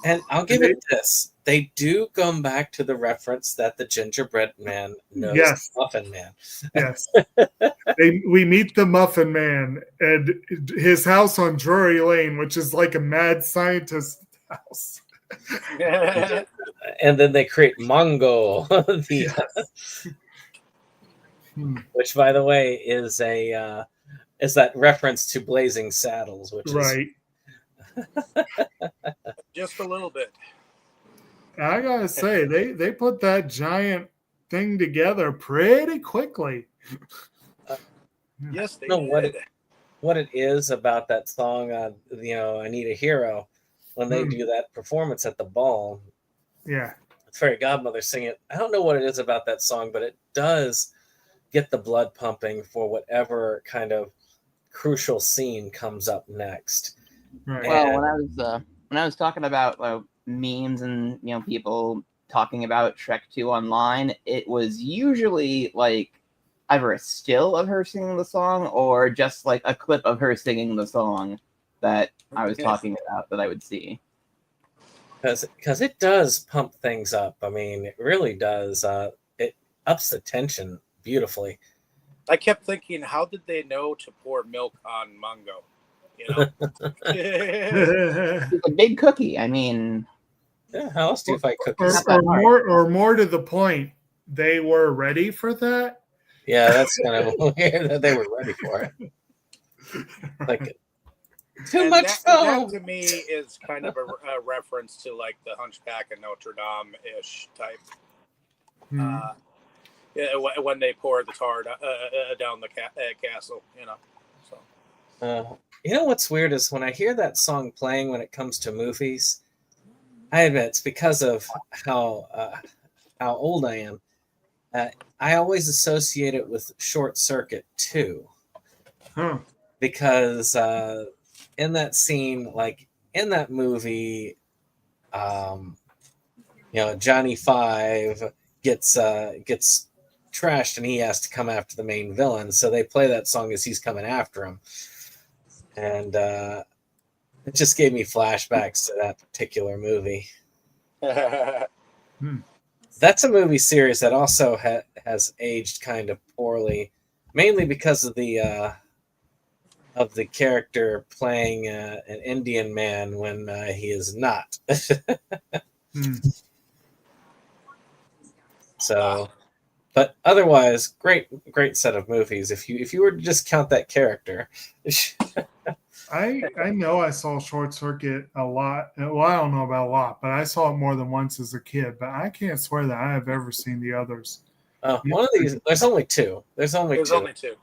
And I'll give it this: they do come back to the reference that the gingerbread man knows Yes. the Muffin Man. Yes. We meet the Muffin Man and his house on Drury Lane, which is like a mad scientist house. And then they create Mongo, which, by the way, is that reference to Blazing Saddles, which right. Just a little bit. I gotta say, they put that giant thing together pretty quickly. Yes, they did. did. What it is about that song, I Need a Hero, when they do that performance at the ball. Yeah. fairy godmother sing it. I don't know what it is about that song, but it does get the blood pumping for whatever kind of crucial scene comes up next. Right. Well, And when I was talking about memes and people talking about Shrek 2 online, it was usually like either a still of her singing the song or just like a clip of her singing the song that I was talking about that I would see. because it does pump things up. I mean, it really does. It ups the tension beautifully. I kept thinking, how did they know to pour milk on Mongo? You know, It's a big cookie. I mean, Yeah, how else do you fight or, cookies? or more to the point, they were ready for that. Yeah, that's kind of weird that they were ready for it. Like too and much that foam. to me is kind of a reference to like the Hunchback of Notre Dame ish type. Yeah, when they pour the tar down the castle, So. You know what's weird is when I hear that song playing when it comes to movies, I admit it's because of how old I am. I always associate it with Short Circuit 2. Huh. Because in that scene, like in that movie, Johnny Five gets trashed and he has to come after the main villain. So they play that song as he's coming after him, and it just gave me flashbacks to that particular movie. That's a movie series that also has aged kind of poorly, mainly because of the character playing an Indian man when he is not. So, but otherwise, great set of movies. If you were to just count that character, I know I saw Short Circuit a lot. Well, I don't know about a lot, but I saw it more than once as a kid. But I can't swear that I have ever seen the others. one of these. There's only two. There's only two.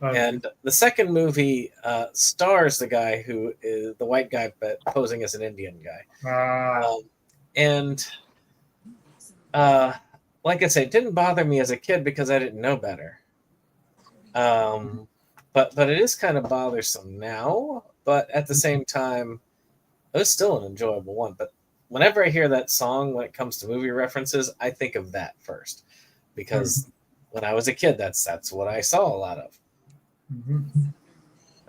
And the second movie stars the guy who is the white guy, but posing as an Indian guy. And like I said, it didn't bother me as a kid because I didn't know better. But it is kind of bothersome now. But at the same time, it was still an enjoyable one. But whenever I hear that song, when it comes to movie references, I think of that first, because when I was a kid, that's what I saw a lot of.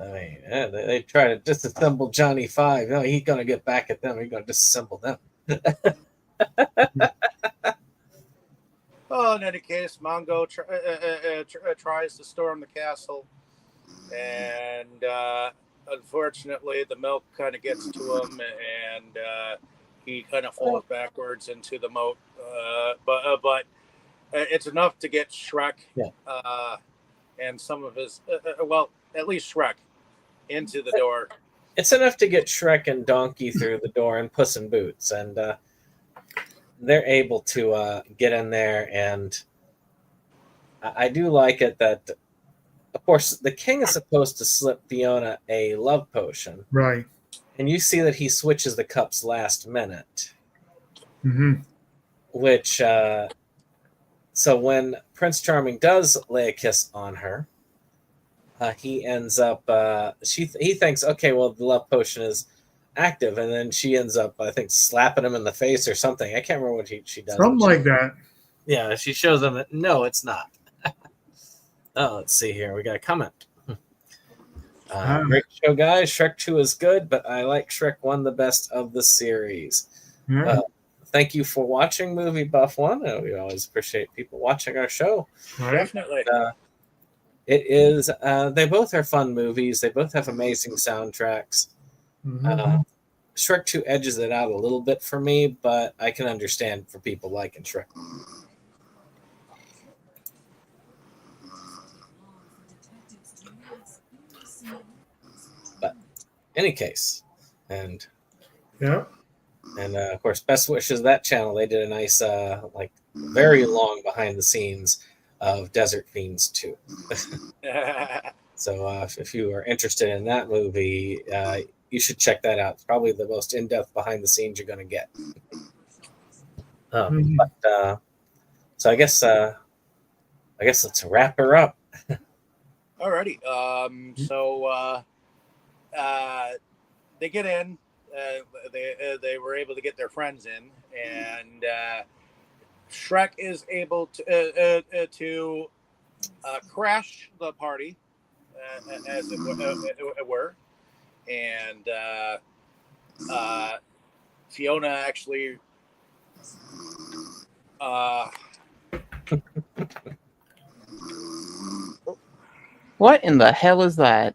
I mean, they try to disassemble Johnny Five. No, he's going to get back at them. He's going to disassemble them. Well, in any case, Mongo tries to storm the castle, and unfortunately, the milk kind of gets to him, and he kind of falls backwards into the moat. But it's enough to get Shrek and some of his, at least Shrek, into the door. It's enough to get Shrek and Donkey through the door and Puss in Boots, and they're able to get in there. And I do like it that, of course, the king is supposed to slip Fiona a love potion. Right. And you see that he switches the cups last minute. Which, so when Prince Charming does lay a kiss on her, he ends up, he thinks, okay, well, the love potion is active, and then she ends up, I think, slapping him in the face or something. I can't remember what she does. Something like that. Yeah, she shows him that, no, it's not. Oh, let's see here. We got a comment. Great show, guys. Shrek 2 is good, but I like Shrek 1 the best of the series. Thank you for watching Movie Buff 1. We always appreciate people watching our show. Definitely. It is, they both are fun movies. They both have amazing soundtracks. Shrek 2 edges it out a little bit for me, but I can understand for people liking Shrek. But any case, and of course, Best Wishes, that channel, they did a nice, very long behind the scenes of Desert Fiends 2. So if you are interested in that movie, you should check that out. It's probably the most in-depth behind the scenes you're going to get. Mhm. But so I guess let's wrap her up. Alrighty. So they get in. They were able to get their friends in, and Shrek is able to crash the party, as it were, and Fiona actually. What in the hell is that?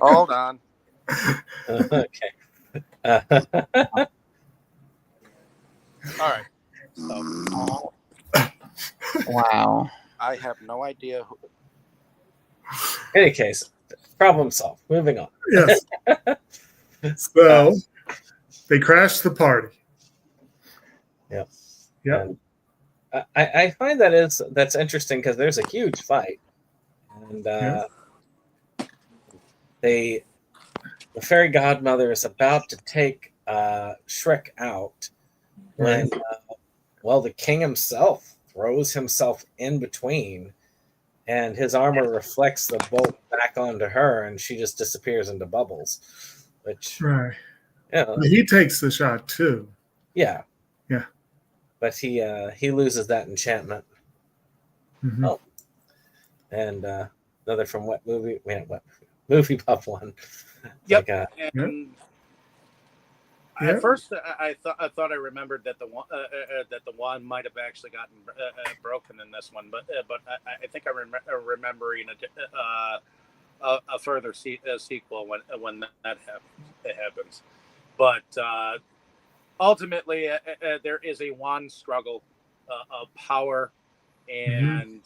Hold on. Okay. All right. So Wow. I have no idea. In any case, problem solved. Moving on. Yes. So they crashed the party. Yep. Yep. And I find that's interesting because there's a huge fight, and the fairy godmother is about to take Shrek out when the king himself throws himself in between, and his armor reflects the bolt back onto her, and she just disappears into bubbles. Which, Right. yeah, He takes the shot too. yeah, Yeah. but he loses that enchantment. Mhm. Oh, and another from what movie? Man, what movie buff one? Yep. Like, And Yep. at first, I thought I remembered that the wand might have actually gotten broken in this one, but I think I'm remembering a further sequel when that happens. But ultimately, there is a wand struggle of power, and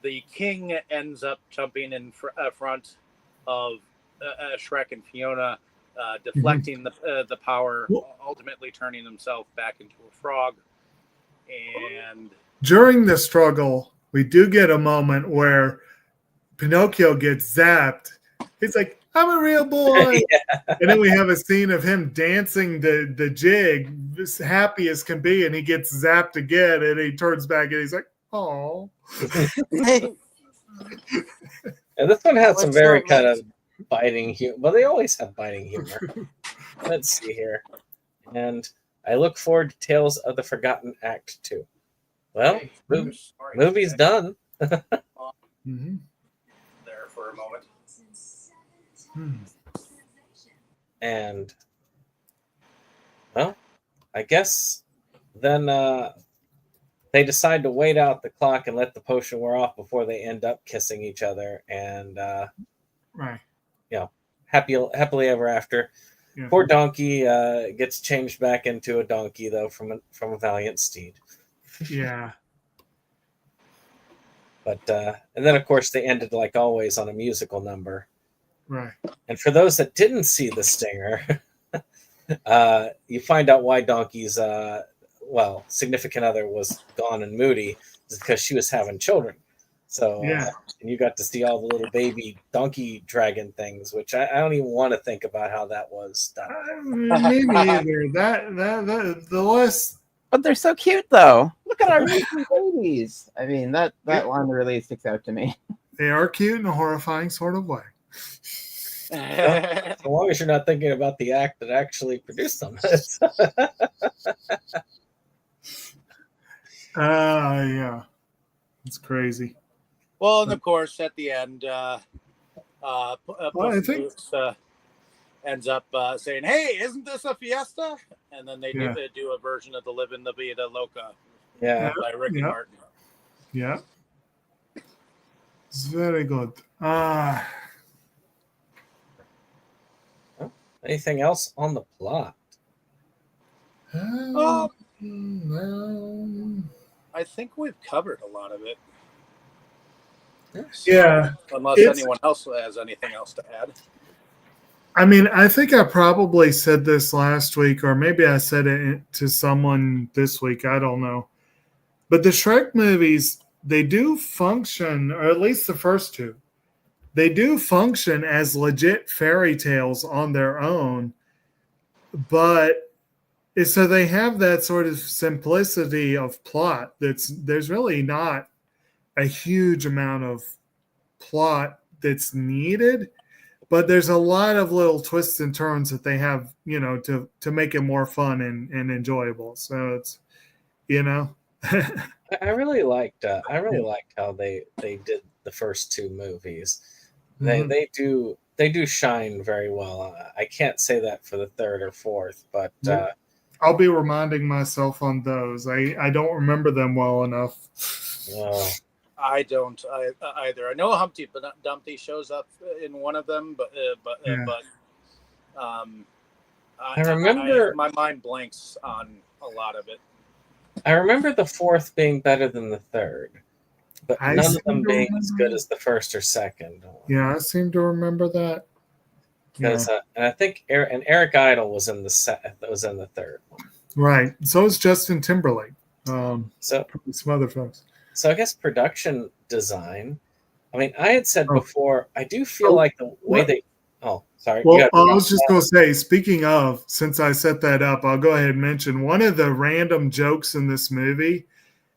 the king ends up jumping in front of Shrek and Fiona, deflecting the power, ultimately turning himself back into a frog. And During the struggle, we do get a moment where Pinocchio gets zapped. He's like, I'm a real boy. And then we have a scene of him dancing the jig, as happy as can be, and he gets zapped again, and he turns back and he's like, oh. and this one has some What's very so kind of biting humor. Well, they always have biting humor. Let's see here. And I look forward to Tales of the Forgotten Act 2. Well, movie's done. Mm-hmm. there for a moment. And, well, I guess then they decide to wait out the clock and let the potion wear off before they end up kissing each other. And, Right. happily ever after. Yeah. Poor donkey gets changed back into a donkey, though, from a valiant steed. Yeah. But and then, of course, they ended, like always, on a musical number. Right. And for those that didn't see the stinger, you find out why Donkey's significant other was gone and moody, is because she was having children. So Yeah. and you got to see all the little baby donkey dragon things, which I don't even want to think about how that was done. Me neither. That the less. But they're so cute, though. Look at our babies. I mean, that line really sticks out to me. They are cute in a horrifying sort of way. As long as you're not thinking about the act that actually produced them. Yeah. It's crazy. Well, and of course, at the end, I Puss in think- Boots ends up saying, "Hey, isn't this a fiesta?" And then they do a version of the "Livin' La Vida Loca" Yeah. by Ricky Martin. Yeah. It's very good. Anything else on the plot? No. I think we've covered a lot of it. Yeah. Unless anyone else has anything else to add. I mean, I think I probably said this last week, or maybe I said it to someone this week. I don't know. But the Shrek movies, they do function, or at least the first two, they do function as legit fairy tales on their own. But so they have that sort of simplicity of plot. There's really not a huge amount of plot that's needed, but there's a lot of little twists and turns that they have, to make it more fun and enjoyable. So it's, I really liked how they did the first two movies. Mhm. They do shine very well. I can't say that for the third or fourth, but I'll be reminding myself on those. I don't remember them well enough. I don't either. I know Humpty Dumpty shows up in one of them, but Yeah. I remember my mind blanks on a lot of it. I remember the fourth being better than the third, but I none of seem them to being as good remember- as the first or second. Yeah, I seem to remember that. Yeah. Because and I think Eric Idle was in the third one. Right. So is Justin Timberlake. So Some other folks. So I guess production design. I mean, I had said Oh. before, I do feel like the way what? they. Oh, sorry. Well, I was just going to say, speaking of, since I set that up, I'll go ahead and mention one of the random jokes in this movie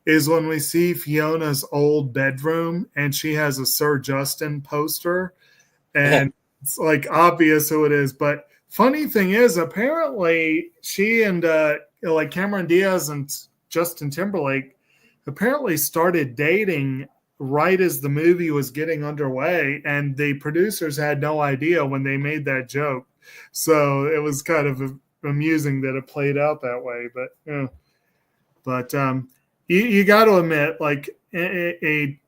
is when we see Fiona's old bedroom and she has a Sir Justin poster, and it's like obvious who it is. But funny thing is, apparently she and like Cameron Diaz and Justin Timberlake apparently started dating right as the movie was getting underway, and the producers had no idea when they made that joke. So it was kind of amusing that it played out that way. But you got to admit, like a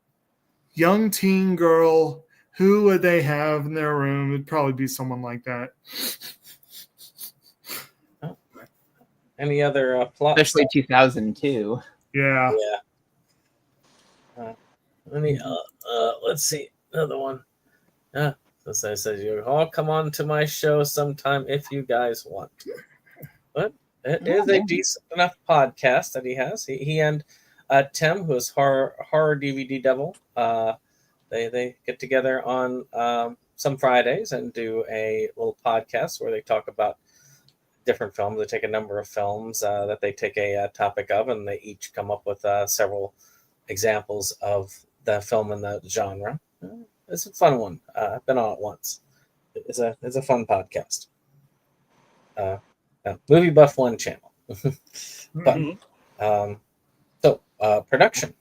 young teen girl, who would they have in their room? It'd probably be someone like that. Any other plot? Especially 2002. Yeah. Let me. Let's see another one. So I said, "You all come on to my show sometime if you guys want to." But it is a decent enough podcast that he has. He and Tim, who is horror DVD Devil, they get together on some Fridays and do a little podcast where they talk about different films. They take a number of films that they take a topic of, and they each come up with several examples of the film and the genre. It's a fun one. I've been on it once. It's a fun podcast. Movie Buff One channel. But production.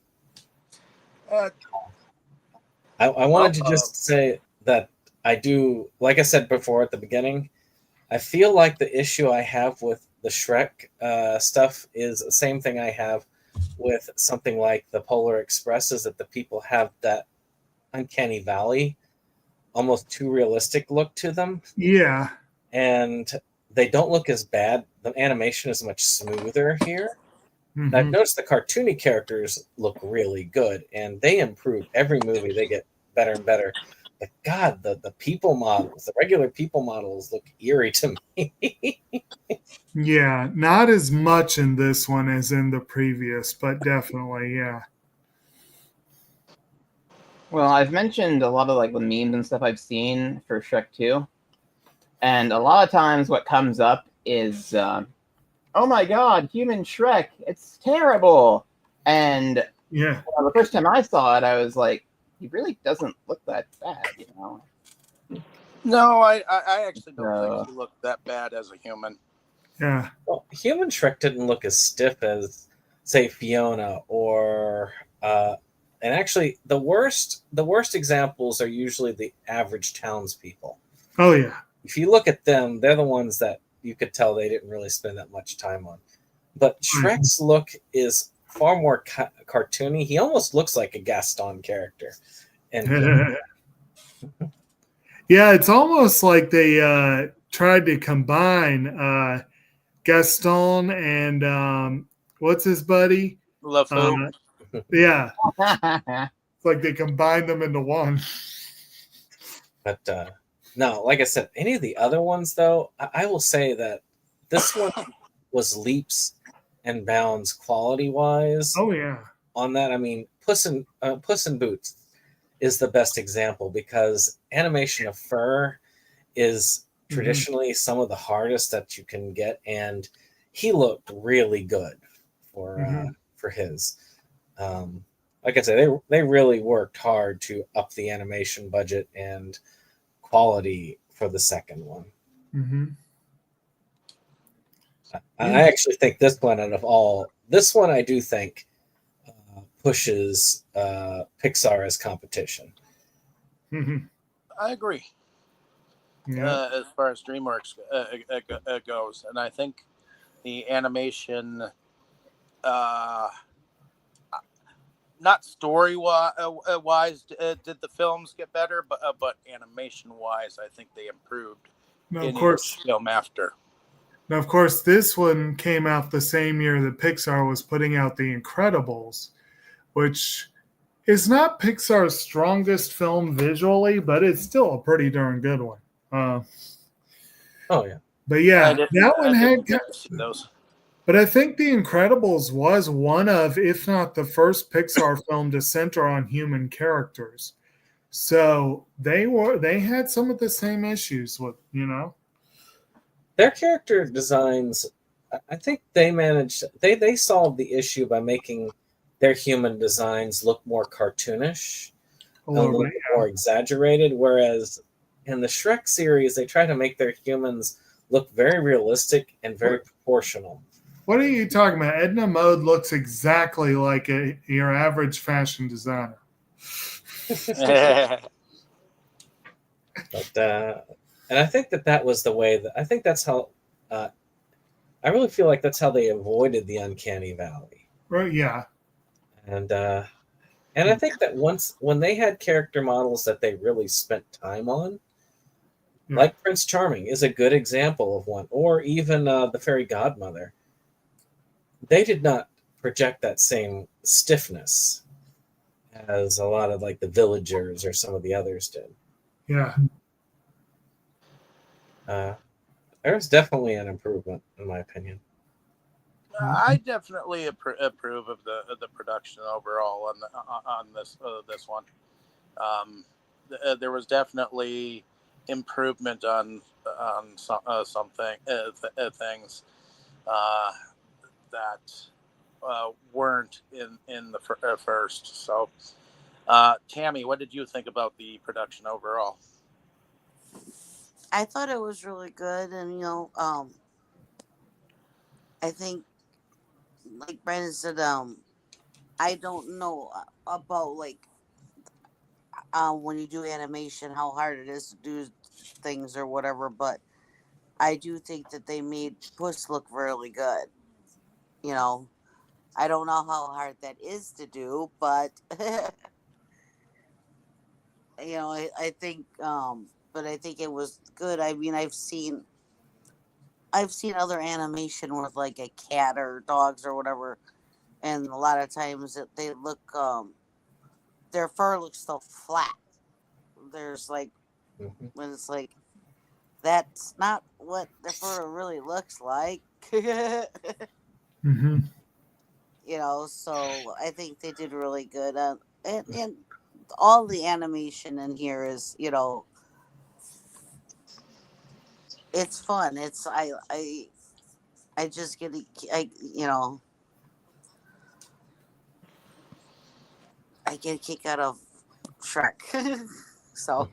I wanted to just say that I do, like I said before at the beginning, I feel like the issue I have with the Shrek stuff is the same thing I have with something like the Polar Express, is that the people have that uncanny valley, almost too realistic look to them. Yeah. And they don't look as bad. The animation is much smoother here. Mm-hmm. I've noticed the cartoony characters look really good, and they improve every movie. They get better and better. But God, the people models, the regular people models look eerie to me. Yeah, not as much in this one as in the previous, but definitely, yeah. Well, I've mentioned a lot of like the memes and stuff I've seen for Shrek 2. And a lot of times what comes up is, oh my God, human Shrek, it's terrible. And Yeah. the first time I saw it, I was like, he really doesn't look that bad, you know? No, I actually don't think he looked that bad as a human. Yeah. Well, human Shrek didn't look as stiff as, say, Fiona or and actually the worst examples are usually the average townspeople. Oh yeah. If you look at them, they're the ones that you could tell they didn't really spend that much time on. But Shrek's look is far more cartoony. He almost looks like a Gaston character. And yeah, it's almost like they tried to combine Gaston and what's his buddy? LeFou. Yeah. It's like they combined them into one. But no, like I said, any of the other ones, though, I will say that this one was leaps and bounds quality-wise. Oh, yeah. On that, I mean, Puss in Boots is the best example because animation of fur is traditionally some of the hardest that you can get, and he looked really good for Mhm. for his. Like I said, they really worked hard to up the animation budget and quality for the second one. Mhm. I actually think this one, out of all, this one I do think pushes Pixar as competition. Mhm. I agree. Yeah. As far as DreamWorks goes, and I think the animation, uh, not story wise, did the films get better, but animation wise, I think they improved Now, of in course, each film after. this one came out the same year that Pixar was putting out The Incredibles, which is not Pixar's strongest film visually, but it's still a pretty darn good one. Oh yeah, But yeah, that one I had. didn't get to see those. But I think The Incredibles was one of, if not the first Pixar film to center on human characters. So they had some of the same issues with, their character designs. I think they managed. They solved the issue by making their human designs look more cartoonish, a a little little bit. bit more exaggerated. Whereas in the Shrek series, they try to make their humans look very realistic and very proportional. What are you talking about? Edna Mode looks exactly like your average fashion designer. But and I think that was the way that I think that's how. I really feel like that's how they avoided the uncanny valley. Right? Yeah. And I think that once when they had character models that they really spent time on, Yeah. like Prince Charming is a good example of one, or even the fairy godmother, they did not project that same stiffness as a lot of like the villagers or some of the others did. Yeah. There's definitely an improvement, in my opinion. I definitely approve of the production overall on this one. There was definitely improvement on some things that weren't in the first. So, Tammy, what did you think about the production overall? I thought it was really good, and I think, like Brandon said, I don't know about like when you do animation how hard it is to do things or whatever, but I do think that they made Puss look really good. You know, I don't know how hard that is to do, but I think, but I think it was good. I mean, I've seen other animation with like a cat or dogs or whatever, and a lot of times they look, their fur looks so flat. There's like Mhm. when it's like that's not what the fur really looks like. Mm-hmm. So I think they did really good. And all the animation in here is, it's fun. I just get, I get a kick out of Shrek. So,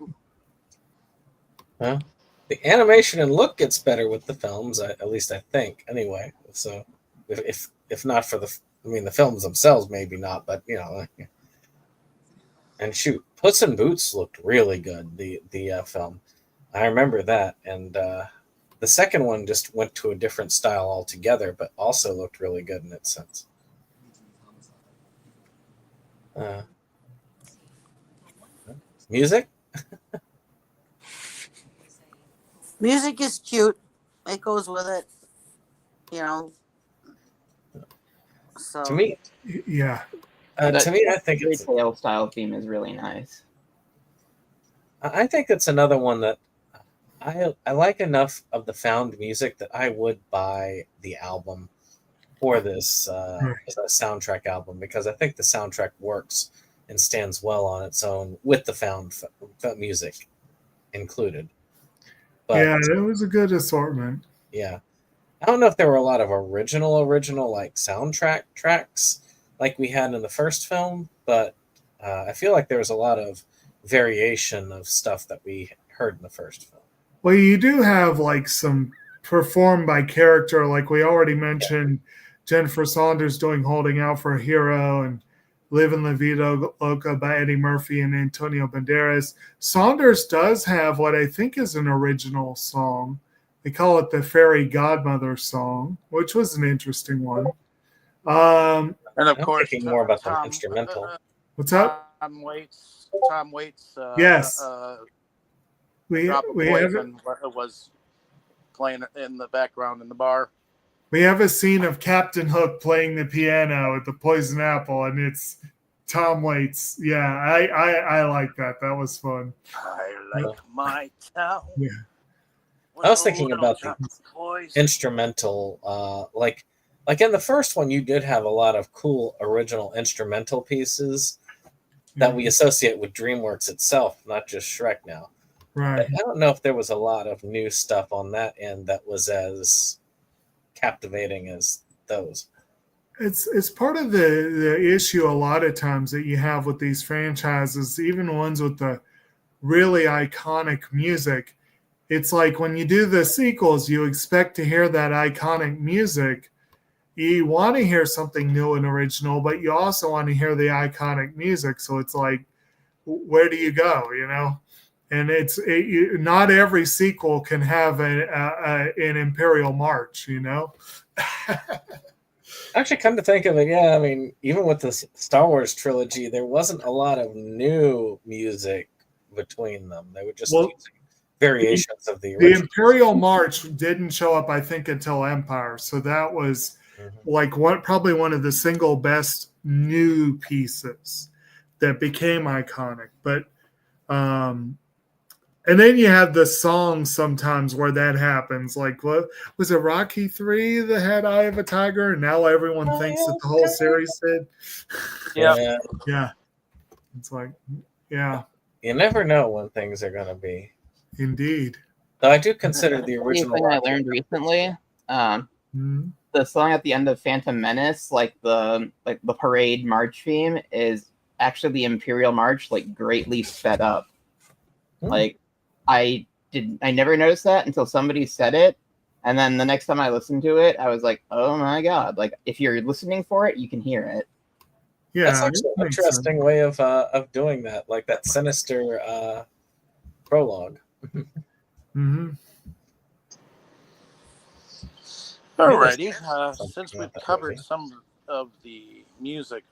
Well, the animation and look gets better with the films, at least I think. Anyway, so if not for the films themselves, maybe not, but and shoot, Puss in Boots looked really good. The film, I remember that, and the second one just went to a different style altogether, but also looked really good in its sense. Uh, music. music is cute. It goes with it, you know. So To me, Yeah. I think it's retail style theme is really nice. another one that I like enough of the found music that I would buy the album for this as a soundtrack album, because I think the soundtrack works and stands well on its own with the found music included. But Yeah, it was a good assortment. yeah, I don't know if there were a lot of original like soundtrack tracks like we had in the first film, but I feel like there was a lot of variation of stuff that we heard in the first film. Well, you do have like some performed by character, like we already Yeah. mentioned, Jennifer Saunders doing "Holding Out for a Hero" and "Living La Vida Loca" by Eddie Murphy and Antonio Banderas. Saunders does have what I think is an original song. They call it the Fairy Godmother song, which was an interesting one. And of I'm course, thinking more about the Tom, instrumental. What's up? Tom Waits. Yes. We Drop of we have Poison was playing in the background in the bar. we have a scene of Captain Hook playing the piano at the Poison Apple, and it's Tom Waits. Yeah, I like that. That was fun. I like my town. Yeah. I was thinking about the instrumental, like in the first one, you did have a lot of cool original instrumental pieces that we associate with DreamWorks itself, not just Shrek now. Right. But I don't know if there was a lot of new stuff on that end that was as captivating as those. It's part of the issue a lot of times that you have with these franchises, even ones with the really iconic music. It's like when you do the sequels, you expect to hear that iconic music. You want to hear something new and original, but you also want to hear the iconic music. So it's like, where do you go, you know? And not every sequel can have an Imperial March, you know? Actually, come to think of it, yeah, I mean, even with the Star Wars trilogy, there wasn't a lot of new music between them. They were just using variations of the original. The Imperial March didn't show up, I think, until Empire. So that was like probably one of the single best new pieces that became iconic. But and then you have the songs sometimes where that happens. Like, what was it, Rocky 3 that had Eye of a Tiger? And now everyone thinks that the whole series did. Yeah. Yeah. It's like, yeah. You never know when things are going to be. Indeed. Though I do consider the original. Thing I learned recently, the song at the end of Phantom Menace, like the parade march theme, is actually the Imperial March, like greatly sped up. Like I never noticed that until somebody said it, and then the next time I listened to it, I was like, oh my god! Like if you're listening for it, you can hear it. Yeah, that's actually an interesting way of doing that, like that sinister prologue. Alrighty, since we've covered some of the music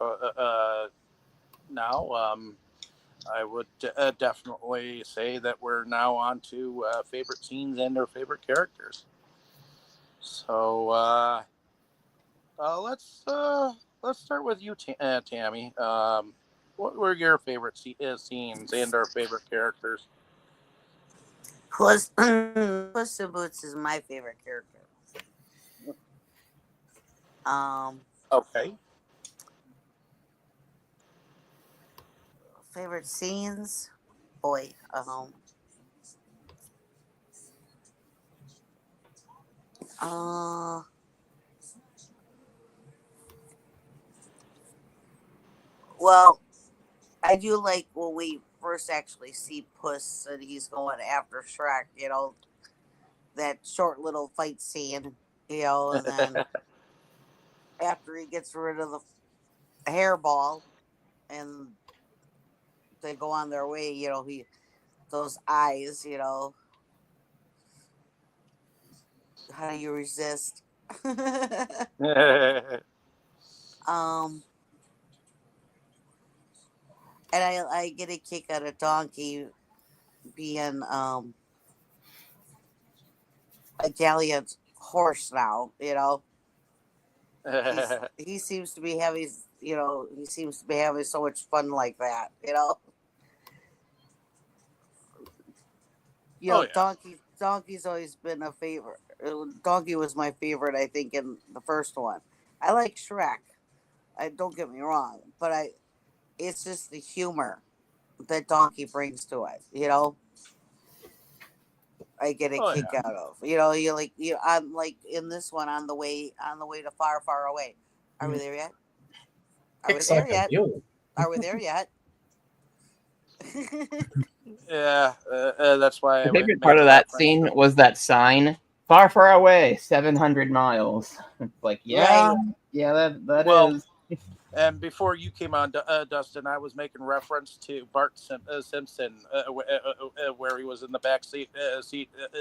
now, I would definitely say that we're now on to favorite scenes and our favorite characters. So let's start with you, Tammy. What were your favorite scenes and our favorite characters? Puss in Boots is my favorite character. Okay. Favorite scenes? Boy, well, I do like when we first actually see Puss and he's going after Shrek, you know, that short little fight scene, you know, and then after he gets rid of the hairball and they go on their way, you know, those eyes, you know, how do you resist? And I get a kick out of Donkey being a gallant horse now, you know. He seems to be having, you know, so much fun like that, you know. You know, yeah. Donkey's always been a favorite. Donkey was my favorite, I think, in the first one. I like Shrek. Don't get me wrong, but it's just the humor that Donkey brings to it, you know. I get a Oh, kick yeah. out of. You like I'm like in this one on the way to Far Far Away. Are we there yet? Are we Kicks there like a yet? mule. Are we there yet? Yeah, that's why My I favorite made part the of that reference. scene was that sign, "Far, far away, 700 miles." It's like, yeah, Right. yeah, that Well, is. and before you came on, Dustin, I was making reference to Bart Simpson, where he was in the back seat,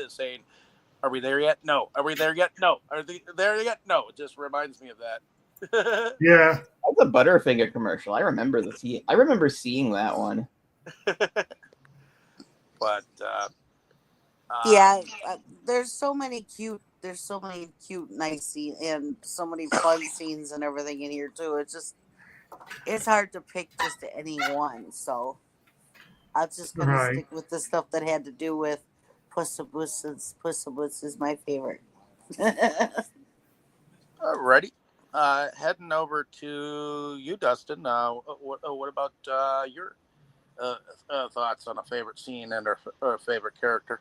saying, "Are we there yet? No. Are we there yet? No. Are they there yet? No." It just reminds me of that. Yeah. That's a Butterfinger commercial. I remember I remember seeing that one. But Yeah, there's so many cute, nice scenes and so many fun scenes and everything in here too. It's hard to pick just any one. So I'm just gonna Right. stick with the stuff that had to do with Puss in Boots, since Puss in Boots is my favorite. alrighty. Heading over to you, Dustin. What about your thoughts on a favorite scene and or favorite character?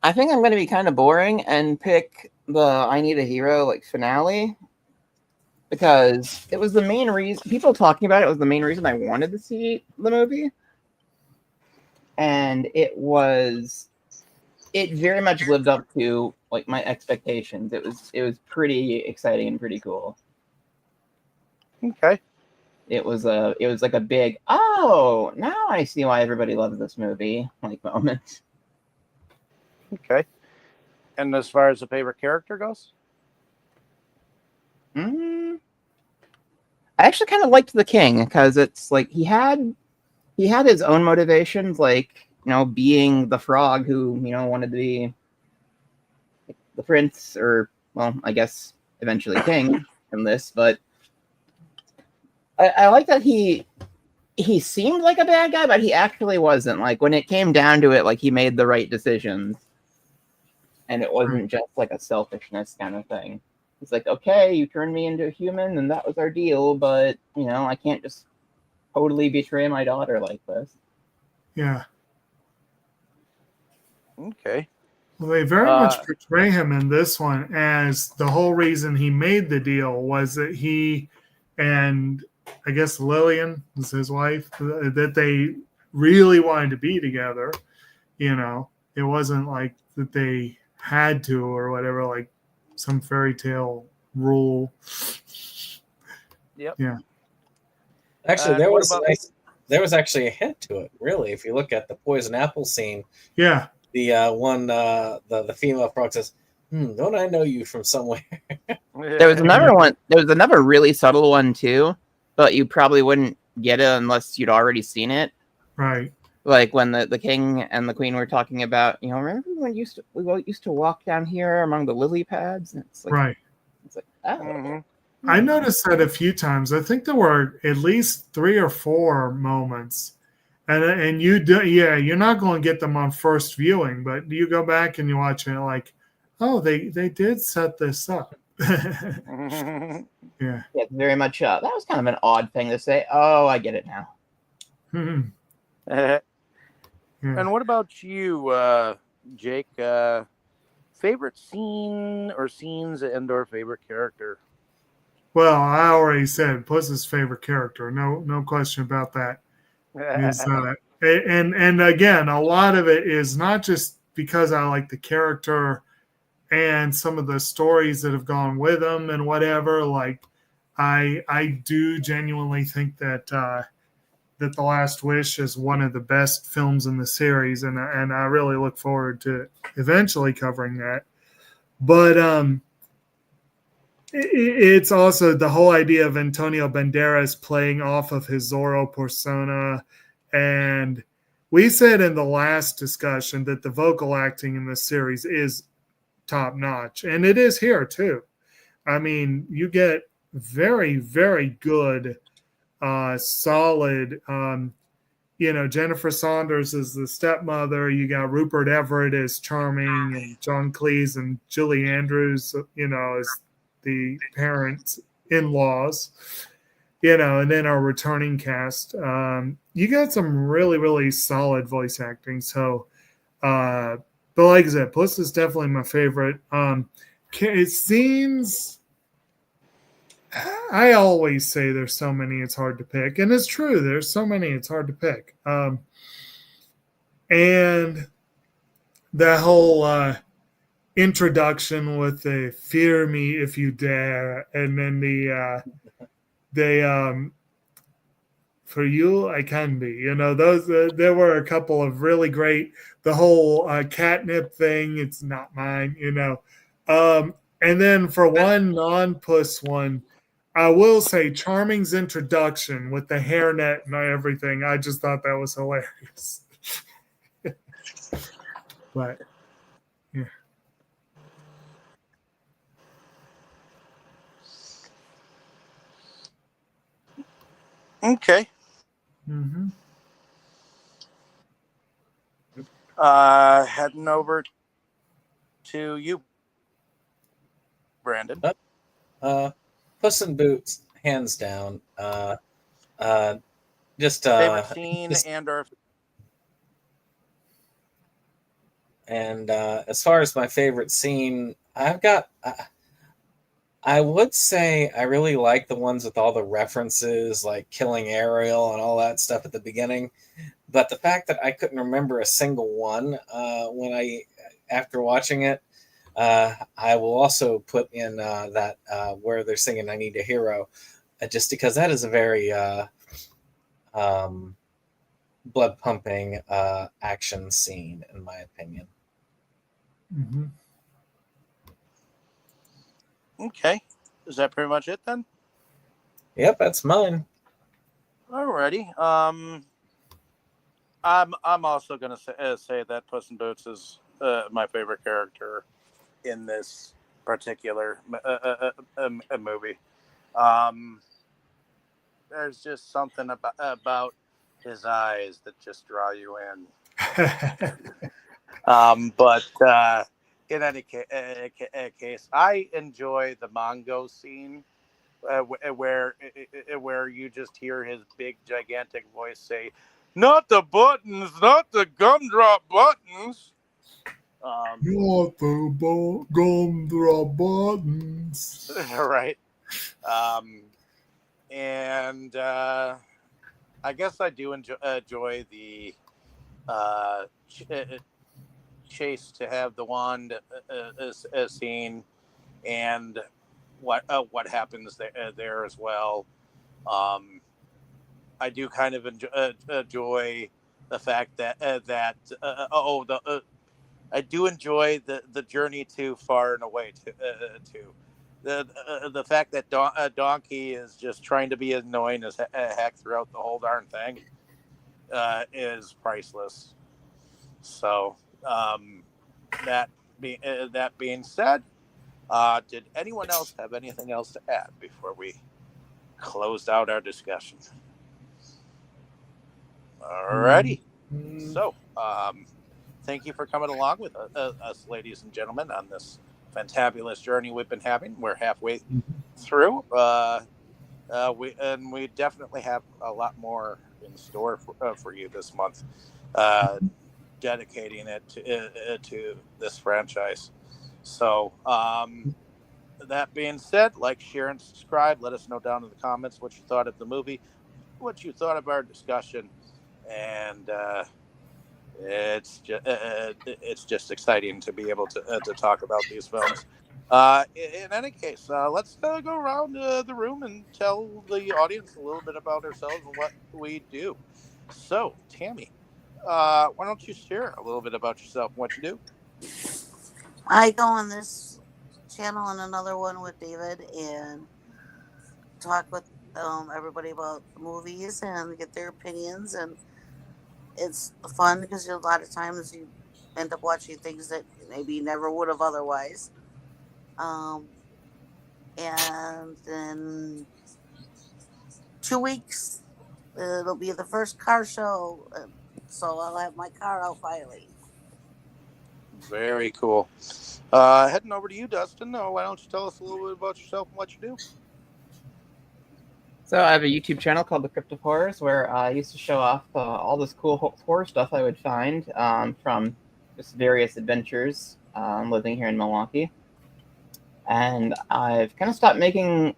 I think I'm going to be kind of boring and pick the "I Need a Hero" like finale, because it was the main reason people talking about it was the main reason I wanted to see the movie, and it very much lived up to like my expectations. It was pretty exciting and pretty cool. Okay. It was like a big, oh, now I see why everybody loves this movie like moment. Okay. And as far as the favorite character goes? I actually kind of liked the king, because it's like he had his own motivations, like, being the frog who, wanted to be the prince, or, well, I guess eventually king in this. But I like that he seemed like a bad guy, but he actually wasn't. Like, when it came down to it, like, he made the right decisions, and it wasn't just like a selfishness kind of thing. It's like, okay, you turned me into a human, and that was our deal, but, I can't just totally betray my daughter like this. Yeah. Okay. Well, they very much portray him in this one as the whole reason he made the deal was that he and I guess Lillian was his wife, that they really wanted to be together. It wasn't like that they had to or whatever, like some fairy tale rule. Yep. Yeah. Actually, there was actually a hint to it, really. If you look at the poison apple scene, Yeah. The female frog says, "Don't I know you from somewhere?" There was another one. There was another really subtle one too, but you probably wouldn't get it unless you'd already seen it. Right. Like when the king and the queen were talking about, remember when we used to walk down here among the lily pads? And it's like, right. It's like, oh. Mm-hmm. I noticed that a few times. I think there were at least 3 or 4 moments. And you do, yeah, you're not going to get them on first viewing, but you go back and you watch it like, oh, they did set this up. Yeah. Yeah, very much. That was kind of an odd thing to say. Oh, I get it now. Yeah. And what about you, Jake? Favorite scene or scenes and/or favorite character? Well, I already said Puss's favorite character. No question about that. And again, a lot of it is not just because I like the character and some of the stories that have gone with them and whatever. Like, I do genuinely think that that The Last Wish is one of the best films in the series, and I really look forward to eventually covering that. But it's also the whole idea of Antonio Banderas playing off of his Zorro persona. And we said in the last discussion that the vocal acting in this series is top notch. And it is here too. I mean, you get very, very good, solid, Jennifer Saunders is the stepmother. You got Rupert Everett as Charming, and John Cleese and Julie Andrews, as the parents in-laws, and then our returning cast. You got some really, really solid voice acting. So But like I said, Puss is definitely my favorite. It seems I always say there's so many it's hard to pick, and it's true. There's so many it's hard to pick. And that whole introduction with the "Fear me if you dare," and then the "For you I can be." You know, those there were a couple of really great. The whole catnip thing. It's not mine. You know, and then for one non-Puss one. I will say Charming's introduction with the hairnet and everything, I just thought that was hilarious. But, yeah. Okay. Mm-hmm. Heading over to you, Brandon. Puss in Boots, hands down. Just Favorite scene just, and/or and as far as my favorite scene, I've got. I would say I really like the ones with all the references, like killing Ariel and all that stuff at the beginning. But the fact that I couldn't remember a single one after watching it, I will also put in that where they're singing "I Need a Hero," just because that is a very blood pumping action scene, in my opinion. Mm-hmm. okay. Is that pretty much it then? Yep, that's mine. Alrighty. I'm also gonna say that Puss in Boots is my favorite character in this particular movie. There's just something about his eyes that just draw you in. But in any case, I enjoy the Mongo scene where you just hear his big, gigantic voice say, "Not the buttons, not the gumdrop buttons." Not the gumdrop buttons. Right. And I guess I do enjoy the chase to have the wand scene and what happens there as well. I do kind of enjoy the fact that I do enjoy the journey too far and away too. The fact that Donkey is just trying to be annoying as heck throughout the whole darn thing is priceless. So that being said, did anyone else have anything else to add before we closed out our discussion? Alrighty. So thank you for coming along with us, ladies and gentlemen, on this fantabulous journey we've been having. We're halfway through. We definitely have a lot more in store for you this month, dedicating it to this franchise. So that being said, like, share, and subscribe. Let us know down in the comments what you thought of the movie, what you thought of our discussion, and it's just exciting to be able to talk about these films. In any case, let's go around the room and tell the audience a little bit about ourselves and what we do. So, Tammy, why don't you share a little bit about yourself and what you do? I go on this channel and another one with David and talk with everybody about movies and get their opinions, and it's fun because a lot of times you end up watching things that maybe you never would have otherwise. And in 2 weeks, it'll be the first car show, so I'll have my car out finally. Very cool. Heading over to you, Dustin. Why don't you tell us a little bit about yourself and what you do? So I have a YouTube channel called The Crypt of Horrors, where I used to show off all this cool horror stuff I would find, from just various adventures living here in Milwaukee. And I've kind of stopped making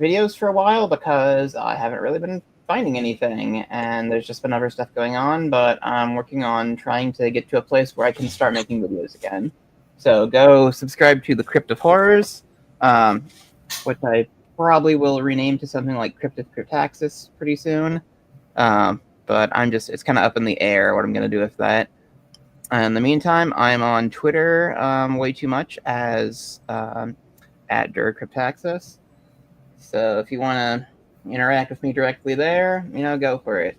videos for a while because I haven't really been finding anything, and there's just been other stuff going on, but I'm working on trying to get to a place where I can start making videos again. So go subscribe to the Crypt of Horrors, which I probably will rename to something like Crypt of Cryptaxis pretty soon. But it's kind of up in the air what I'm going to do with that. In the meantime, I'm on Twitter way too much as at Cryptaxis. So if you want to interact with me directly there, go for it.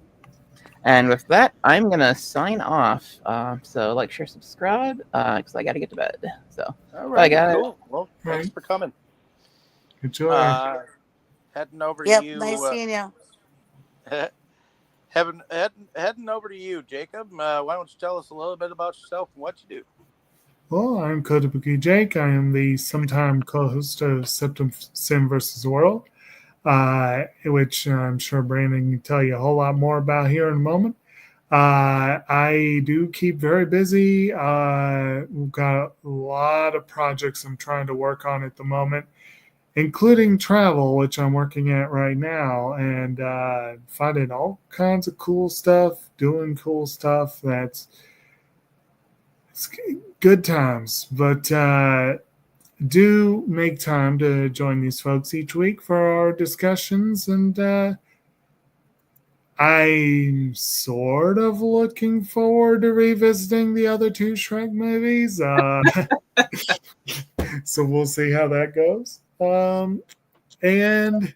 And with that, I'm going to sign off. So like, share, subscribe, because I got to get to bed. So, All right, bye, guys. cool. Well, thanks for coming. Enjoy. Heading over Yep, to you. nice seeing you. Heading over to you, Jacob. Why don't you tell us a little bit about yourself and what you do? Well, I'm Kotobukijake. I am the sometime co-host of SeptumSin versus the World, which I'm sure Brandon can tell you a whole lot more about here in a moment. I do keep very busy. We've got a lot of projects I'm trying to work on at the moment, including travel, which I'm working at right now, and finding all kinds of cool stuff, doing cool stuff. It's good times, but do make time to join these folks each week for our discussions, and I'm sort of looking forward to revisiting the other two Shrek movies. So we'll see how that goes. And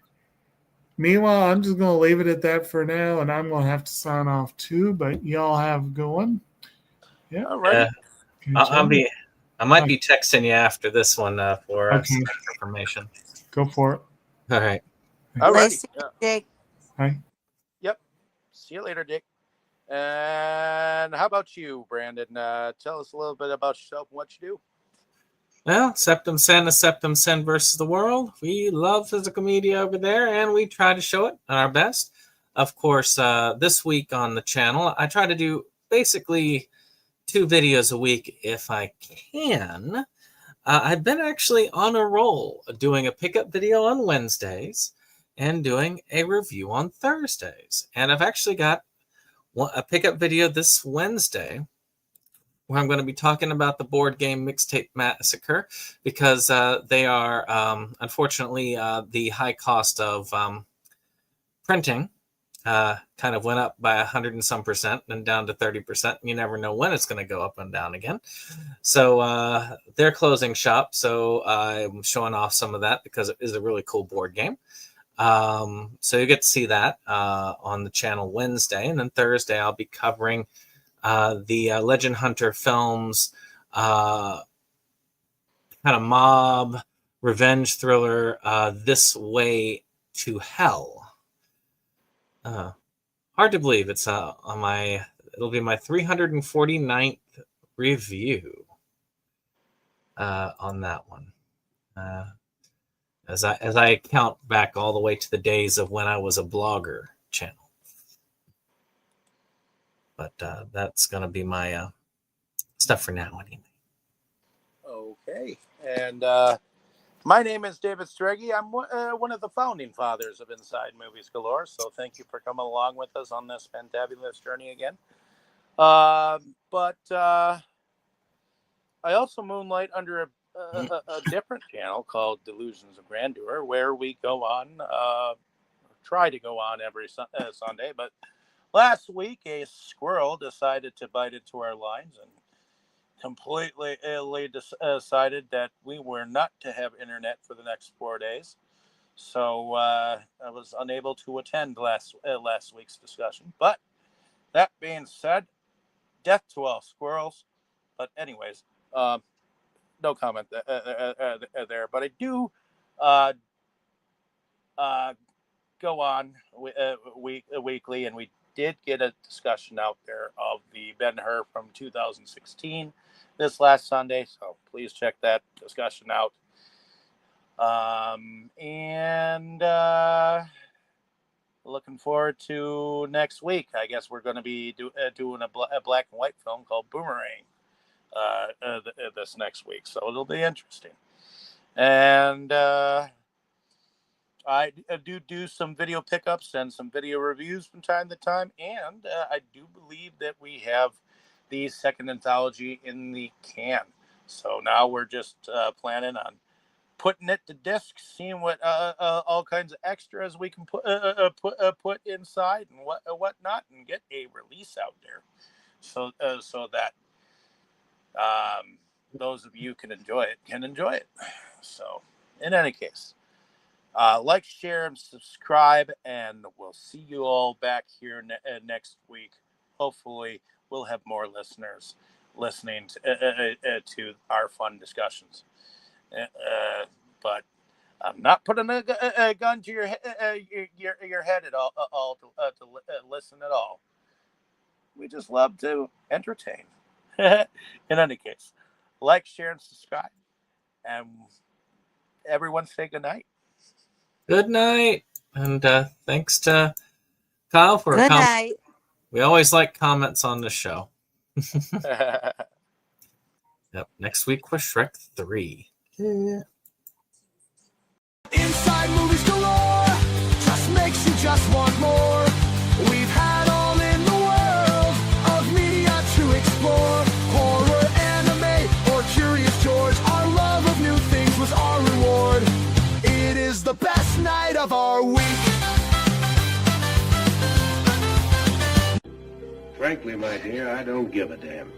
meanwhile, I'm just going to leave it at that for now, and I'm going to have to sign off too, but y'all have a good one. Yeah. All right. I might be texting you after this one for some information. Go for it. All right. All right. Nice seeing you, Jake. Bye. Yep. See you later, Dick. And how about you, Brandon? Tell us a little bit about yourself and what you do. Well, SeptumSin is SeptumSin versus the World. We love physical media over there, and we try to show it at our best. Of course, this week on the channel, I try to do basically 2 videos a week if I can. I've been actually on a roll doing a pickup video on Wednesdays and doing a review on Thursdays. And I've actually got a pickup video this Wednesday where I'm going to be talking about the board game Mixtape Massacre because they are, unfortunately, the high cost of printing kind of went up by 100 and some percent and down to 30%. You never know when it's going to go up and down again. So they're closing shop. So I'm showing off some of that because it is a really cool board game. So you get to see that on the channel Wednesday. And then Thursday, I'll be covering the Legend Hunter Filmz kind of mob revenge thriller, This Way to Hell. Hard to believe it's it'll be my 349th review on that one. As I count back all the way to the days of when I was a blogger channel. But that's going to be my stuff for now anyway. Okay. And my name is David Strege. I'm one of the founding fathers of Inside Movies Galore. So thank you for coming along with us on this fantabulous journey again. But I also moonlight under a different channel called Delusions of Grandeur, where we go on, try to go on every Sunday. But last week, a squirrel decided to bite into our lines and completely decided that we were not to have internet for the next 4 days. So I was unable to attend last week's discussion. But that being said, death to all squirrels. But anyways, no comment there. But I do go on weekly, and we did get a discussion out there of the Ben-Hur from 2016 this last Sunday, so please check that discussion out. And looking forward to next week. I guess we're going to be doing a black and white film called Boomerang this next week, so it'll be interesting. And I do some video pickups and some video reviews from time to time, and I do believe that we have the second anthology in the can. So now we're just planning on putting it to disc, seeing what all kinds of extras we can put inside and whatnot, and get a release out there, so that those of you can enjoy it. So, in any case, like, share, and subscribe, and we'll see you all back here next week. Hopefully, we'll have more listeners listening to our fun discussions. But I'm not putting a gun to your head at all to listen at all. We just love to entertain. In any case, like, share, and subscribe, and everyone say good night. Good night, and thanks to Kyle for Good night. We always like comments on the show. Yep. Next week was Shrek 3. Yeah. Inside movies galore, just makes you just want more. We've had all in the world of media to explore. Horror, anime, or Curious George. Our love of new things was our reward. It is the best night of our week. Frankly, my dear, I don't give a damn.